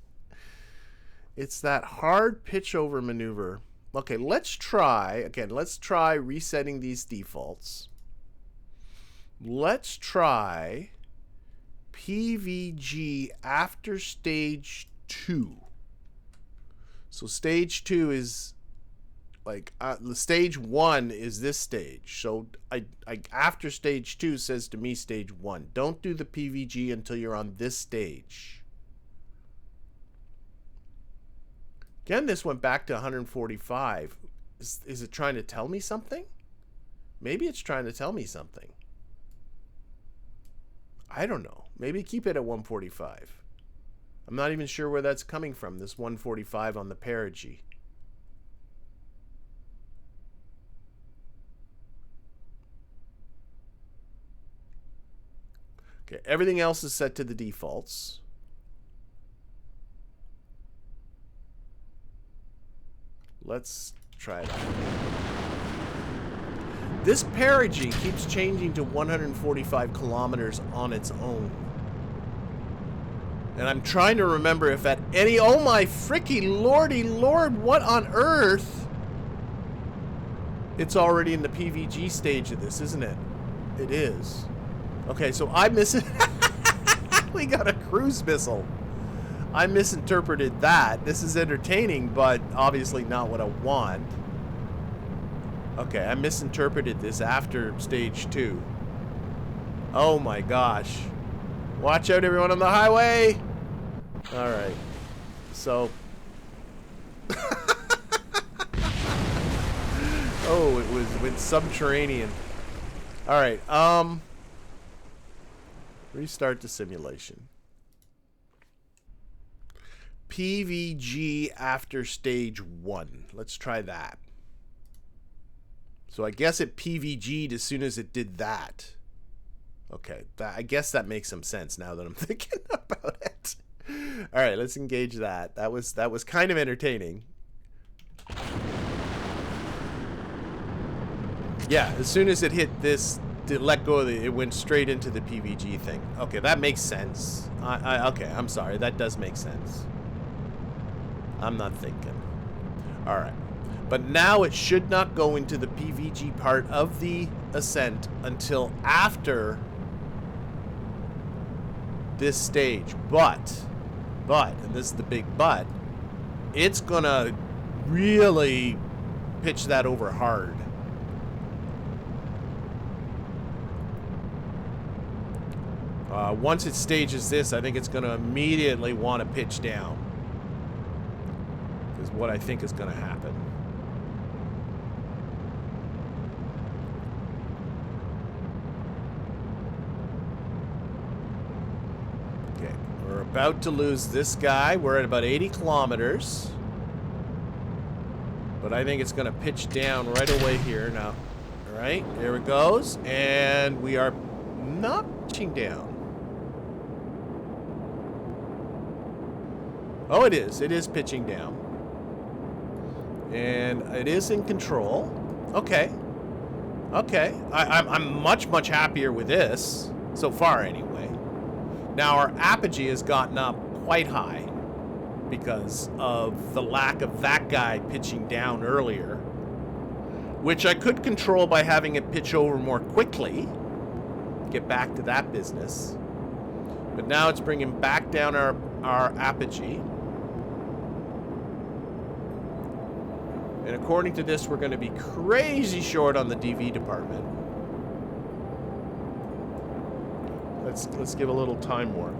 It's that hard pitch over maneuver. Okay, let's try. Again, let's try resetting these defaults. Let's try PVG after stage 2. So stage 2 is like the stage 1 is this stage. So I after stage 2 says to me stage 1. Don't do the PVG until you're on this stage. Again, this went back to 145. Is it trying to tell me something? Maybe it's trying to tell me something. I don't know. Maybe keep it at 145. I'm not even sure where that's coming from, this 145 on the perigee. Okay, everything else is set to the defaults. Let's try it out. This perigee keeps changing to 145 kilometers on its own. And I'm trying to remember if at any... Oh my fricky lordy lord, what on earth? It's already in the PVG stage of this, isn't it? It is. Okay, so I we got a cruise missile. I misinterpreted that. This is entertaining, but obviously not what I want. Okay, I misinterpreted this after stage 2. Oh my gosh. Watch out, everyone on the highway! Alright. So... oh, it was with subterranean. Alright, restart the simulation. PVG after stage 1. Let's try that. So I guess it PVG'd as soon as it did that. Okay, I guess that makes some sense now that I'm thinking about it. All right, let's engage that. That was kind of entertaining. Yeah, as soon as it hit this, to let go of it went straight into the PVG thing. Okay, that makes sense. Okay, I'm sorry. That does make sense. I'm not thinking. All right. But now it should not go into the PVG part of the Ascent until after this stage. But, and this is the big but, it's gonna really pitch that over hard. Once it stages this, I think it's gonna immediately want to pitch down. Is what I think is gonna happen. Okay, we're about to lose this guy. We're at about 80 kilometers. But I think it's going to pitch down right away here now. All right, there it goes. And we are not pitching down. Oh, it is. It is pitching down. And it is in control. Okay. Okay. I'm much, much happier with this. So far, anyway. Now, our apogee has gotten up quite high because of the lack of that guy pitching down earlier, which I could control by having it pitch over more quickly. Get back to that business. But now it's bringing back down our apogee. And according to this, we're going to be crazy short on the DV department. Let's give a little time warp.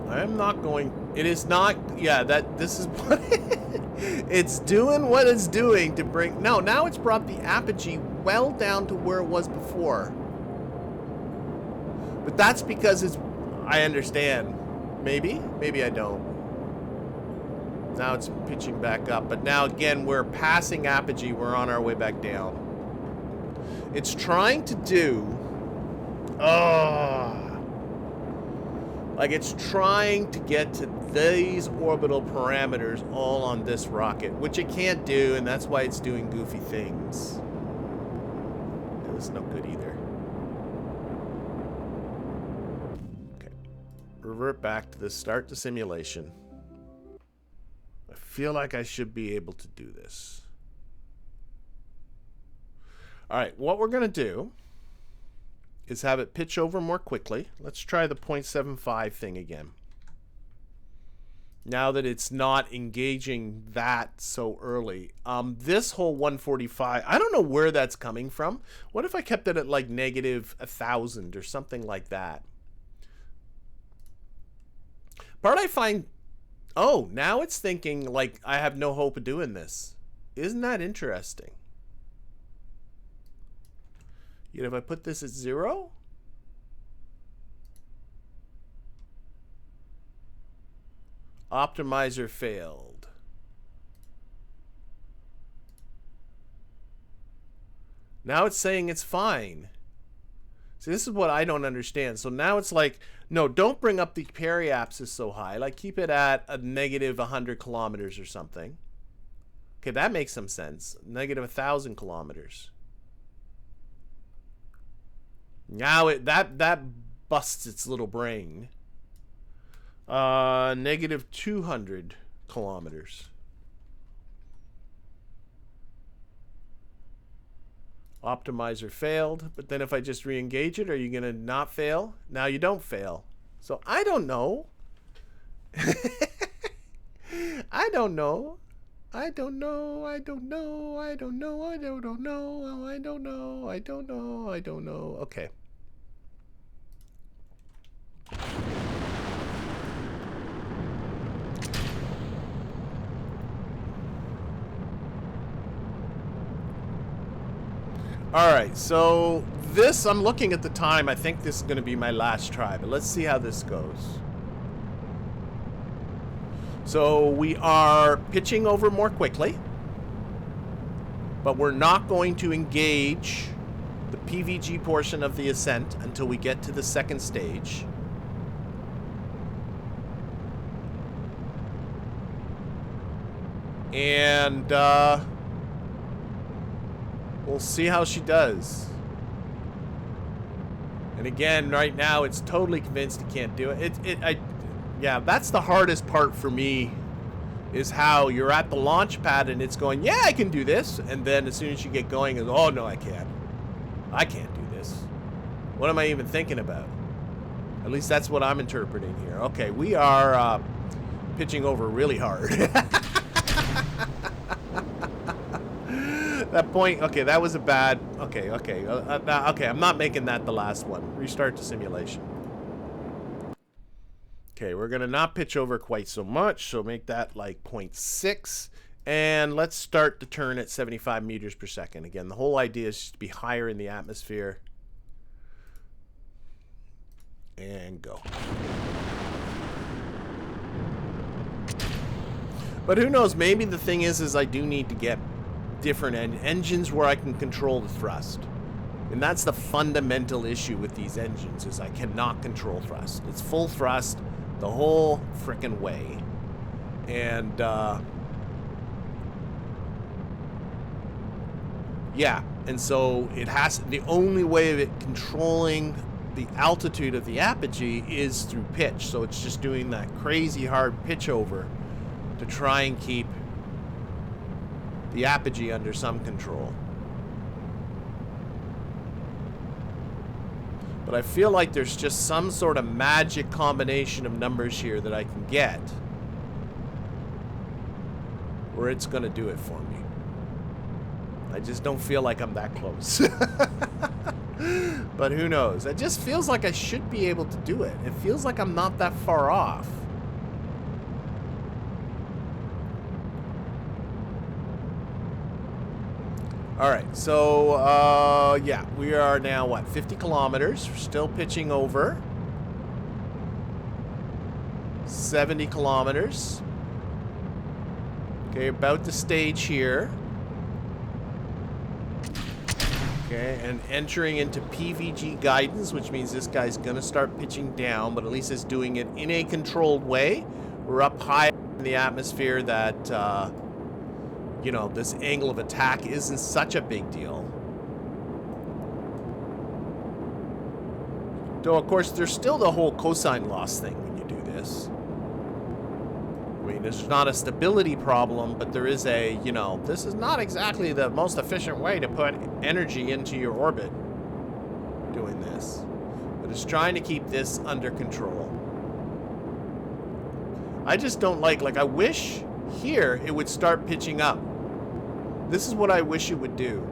I am not going. It is not. Yeah, this is what it's doing. What it's doing to bring. No, now it's brought the apogee well down to where it was before. But that's because it's. I understand. Maybe I don't. Now it's pitching back up, but now again we're passing apogee. We're on our way back down. It's trying to do. Like it's trying to get to these orbital parameters all on this rocket, which it can't do, and that's why it's doing goofy things. That's no good either. Okay. Revert back to the start the simulation. I feel like I should be able to do this. All right, what we're going to do is have it pitch over more quickly. Let's try the 0.75 thing again. Now that it's not engaging that so early. This whole 145, I don't know where that's coming from. What if I kept it at like negative 1,000 or something like that? Part I find, oh, now it's thinking like I have no hope of doing this. Isn't that interesting? You know, if I put this at 0, optimizer failed. Now it's saying it's fine. See, this is what I don't understand. So now it's like, no, don't bring up the periapsis so high. Like, keep it at a negative 100 kilometers or something. Okay, that makes some sense. Negative 1,000 kilometers. Now that busts its little brain. Negative 200 kilometers. Optimizer failed, but then if I just re-engage it, are you gonna not fail? Now you don't fail. So I don't know. I don't know. I don't know. I don't know. I don't know. I don't know. I don't know. I don't know. I don't know. Okay. All right, so this, I'm looking at the time. I think this is going to be my last try, but let's see how this goes. So we are pitching over more quickly, but we're not going to engage the PVG portion of the ascent until we get to the second stage. And we'll see how she does. And again, right now, it's totally convinced it can't do it. Yeah, that's the hardest part for me, is how you're at the launch pad and it's going, yeah, I can do this. And then as soon as you get going, it's, oh, no, I can't. I can't do this. What am I even thinking about? At least that's what I'm interpreting here. Okay, we are pitching over really hard. That point, okay, that was a bad, okay, I'm not making that the last one. Restart the simulation. Okay, we're gonna not pitch over quite so much, so make that like 0.6, and let's start the turn at 75 meters per second. Again, the whole idea is just to be higher in the atmosphere. And go. But who knows, maybe the thing is I do need to get different engines where I can control the thrust. And that's the fundamental issue with these engines, is I cannot control thrust. It's full thrust the whole frickin' way. And yeah, and so it has, the only way of it controlling the altitude of the apogee is through pitch. So it's just doing that crazy hard pitch over to try and keep the apogee under some control. But I feel like there's just some sort of magic combination of numbers here that I can get where it's going to do it for me. I just don't feel like I'm that close. But who knows? It just feels like I should be able to do it. It feels like I'm not that far off. Alright, so, yeah, we are now, what, 50 kilometers. We're still pitching over. 70 kilometers. Okay, about to stage here. Okay, and entering into PVG guidance, which means this guy's gonna start pitching down, but at least it's doing it in a controlled way. We're up high in the atmosphere that, you know, this angle of attack isn't such a big deal. Though, of course, there's still the whole cosine loss thing when you do this. I mean, it's not a stability problem, but there is a, you know, this is not exactly the most efficient way to put energy into your orbit doing this. But it's trying to keep this under control. I just don't like I wish here it would start pitching up. This is what I wish it would do.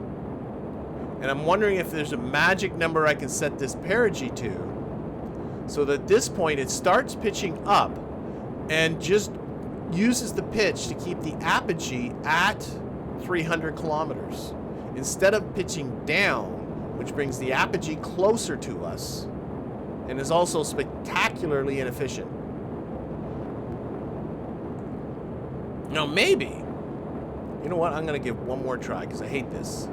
And I'm wondering if there's a magic number I can set this perigee to, so that at this point it starts pitching up and just uses the pitch to keep the apogee at 300 kilometers. Instead of pitching down, which brings the apogee closer to us and is also spectacularly inefficient. Now maybe, you know what, I'm going to give one more try because I hate this.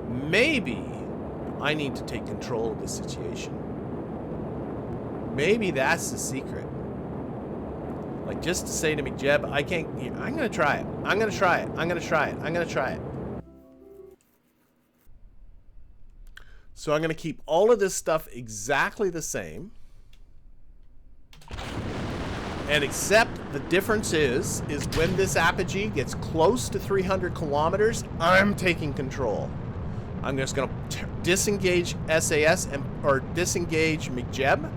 Maybe I need to take control of the situation. Maybe that's the secret. Like, just to say to me, Jeb, I can't, I'm going to try it. I'm going to try it. I'm going to try it. I'm going to try it. So I'm going to keep all of this stuff exactly the same. And except the difference is when this apogee gets close to 300 kilometers, I'm taking control. I'm just going to disengage SAS or disengage McJeb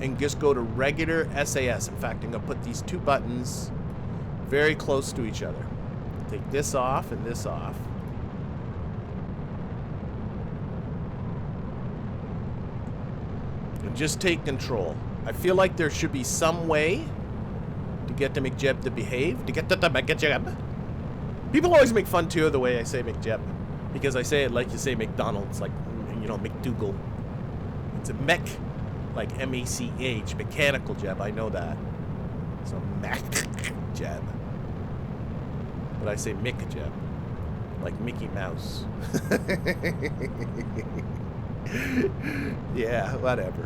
and just go to regular SAS. In fact, I'm going to put these two buttons very close to each other. Take this off and this off. And just take control. I feel like there should be some way to get the McJeb to behave. To get the McJeb. People always make fun, too, of the way I say McJeb. Because I say it like you say McDonald's, like, you know, McDougal. It's a mech, like M-E-C-H, mechanical Jeb, I know that. So McJeb. But I say McJeb, like Mickey Mouse. Yeah, whatever.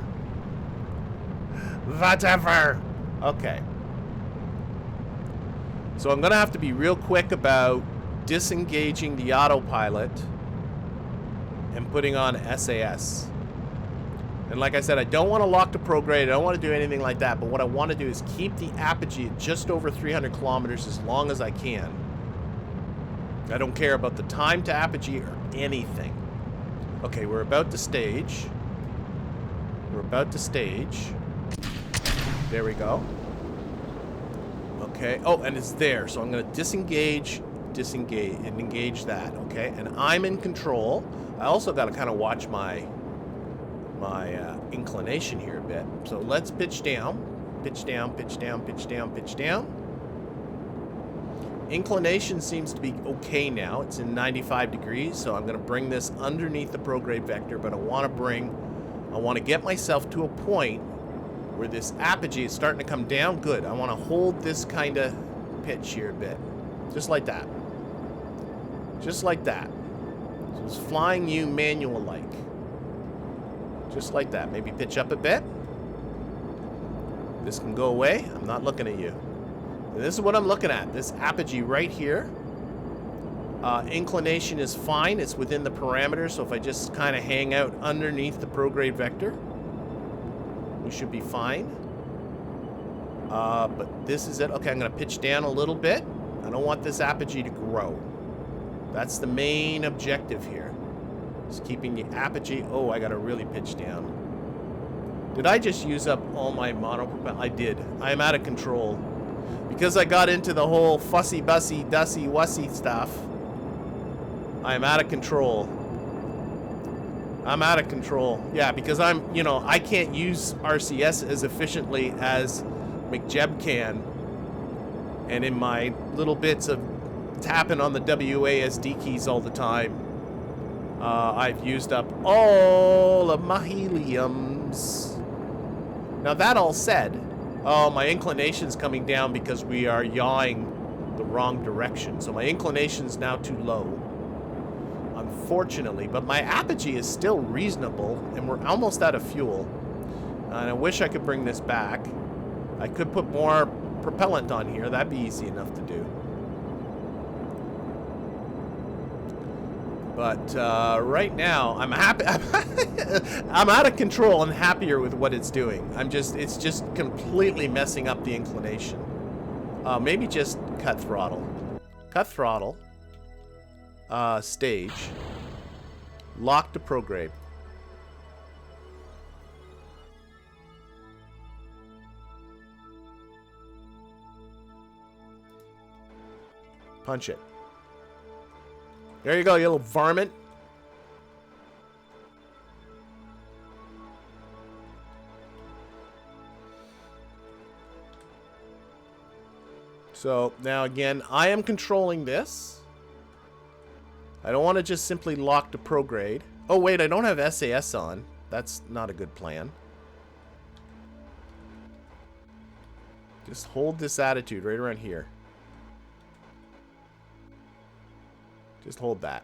Whatever. Okay. So I'm going to have to be real quick about disengaging the autopilot and putting on SAS. And like I said, I don't want to lock the prograde. I don't want to do anything like that. But what I want to do is keep the apogee at just over 300 kilometers as long as I can. I don't care about the time to apogee or anything. Okay, we're about to stage. We're about to stage. There we go. Okay. Oh, and it's there. So I'm going to disengage, and engage that. Okay. And I'm in control. I also got to kind of watch my inclination here a bit. So let's pitch down. Pitch down, pitch down, pitch down, pitch down. Inclination seems to be okay now. It's in 95 degrees. So I'm going to bring this underneath the prograde vector. But I want to get myself to a point where this apogee is starting to come down. Good. I want to hold this kind of pitch here a bit. Just like that. Just like that. So it's flying you manual-like. Just like that. Maybe pitch up a bit. This can go away. I'm not looking at you. And this is what I'm looking at. This apogee right here. Inclination is fine. It's within the parameters. So if I just kind of hang out underneath the prograde vector, we should be fine. But this is it. Okay, I'm going to pitch down a little bit. I don't want this apogee to grow. That's the main objective here. Is keeping the apogee. Oh, I got to really pitch down. Did I just use up all my monopropellant? I did. I am out of control. Because I got into the whole fussy, bussy, dussy, wussy stuff. I am out of control. I'm out of control. Yeah, because I can't use RCS as efficiently as McJeb can. And in my little bits of tapping on the WASD keys all the time, I've used up all of my heliums. Now that all said, oh, my inclination's coming down because we are yawing the wrong direction. So my inclination's now too low. Unfortunately, but my apogee is still reasonable, and we're almost out of fuel. And I wish I could bring this back. I could put more propellant on here. That'd be easy enough to do. But right now, I'm happy. I'm out of control and happier with what it's doing. It's just completely messing up the inclination. Maybe just cut throttle. Cut throttle. Stage. Lock to prograde. Punch it. There you go, you little varmint. So now again, I am controlling this. I don't want to just simply lock to prograde. Oh wait, I don't have SAS on. That's not a good plan. Just hold this attitude right around here. Just hold that.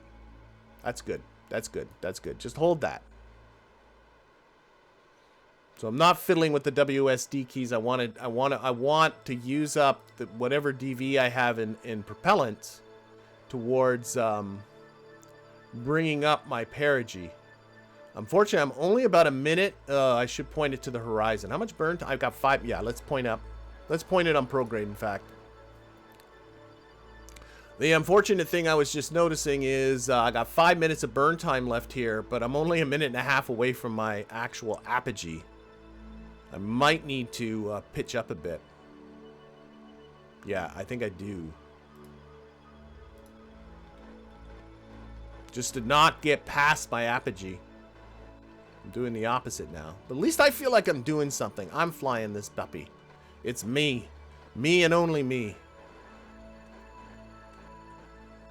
That's good. That's good. That's good. Just hold that. So I'm not fiddling with the WSD keys. I want to use up whatever DV I have in propellant towards bringing up my perigee. Unfortunately, I'm only about a minute. I should point it to the horizon. How much burn time? I've got 5. Yeah, let's point up. Let's point it on prograde, in fact. The unfortunate thing I was just noticing is I got 5 minutes of burn time left here, but I'm only a minute and a half away from my actual apogee. I might need to pitch up a bit. Yeah, I think I do. Just to not get past my apogee. I'm doing the opposite now. But at least I feel like I'm doing something. I'm flying this puppy. It's me. Me and only me.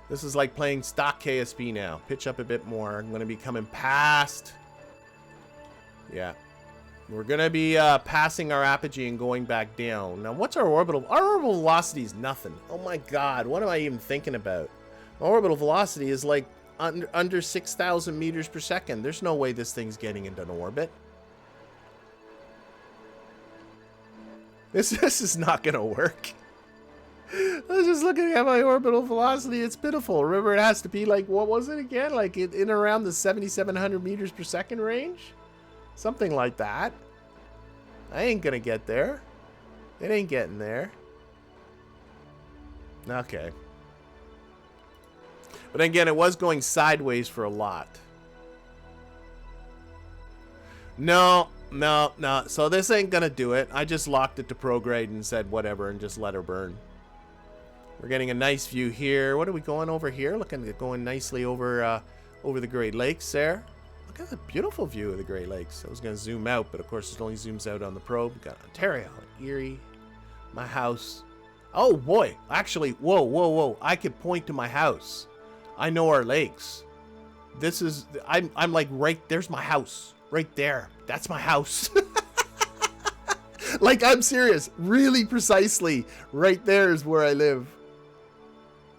This is like playing stock KSP now. Pitch up a bit more. I'm going to be coming past. Yeah. We're going to be passing our apogee and going back down. Now, what's our orbital? Our orbital velocity is nothing. Oh my god. What am I even thinking about? My orbital velocity is like under 6,000 meters per second. There's no way this thing's getting into an orbit. This is not going to work. I was just looking at my orbital velocity. It's pitiful. Remember, it has to be like, what was it again? Like in around the 7,700 meters per second range? Something like that. I ain't gonna get there. It ain't getting there. Okay. But again, it was going sideways for a lot. No. So this ain't gonna do it. I just locked it to prograde and said whatever and just let her burn. We're getting a nice view here. What are we going over here? Looking at going nicely over over the Great Lakes there. Look at the beautiful view of the Great Lakes. I was going to zoom out, but of course it only zooms out on the probe. We've got Ontario, Erie, my house. Oh boy, actually, whoa. I could point to my house. I know our lakes. This is, I'm like right, there's my house. Right there. That's my house. Like, I'm serious. Really precisely. Right there is where I live.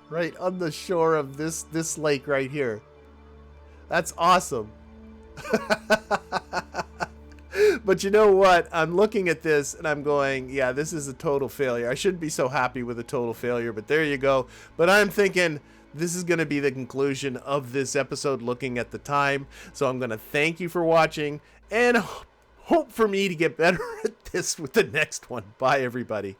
Right on the shore of this lake right here. That's awesome. But you know what? I'm looking at this and I'm going, yeah, this is a total failure. I shouldn't be so happy with a total failure, but there you go. But I'm thinking this is going to be the conclusion of this episode looking at the time. So I'm going to thank you for watching and hope for me to get better at this with the next one. Bye, everybody.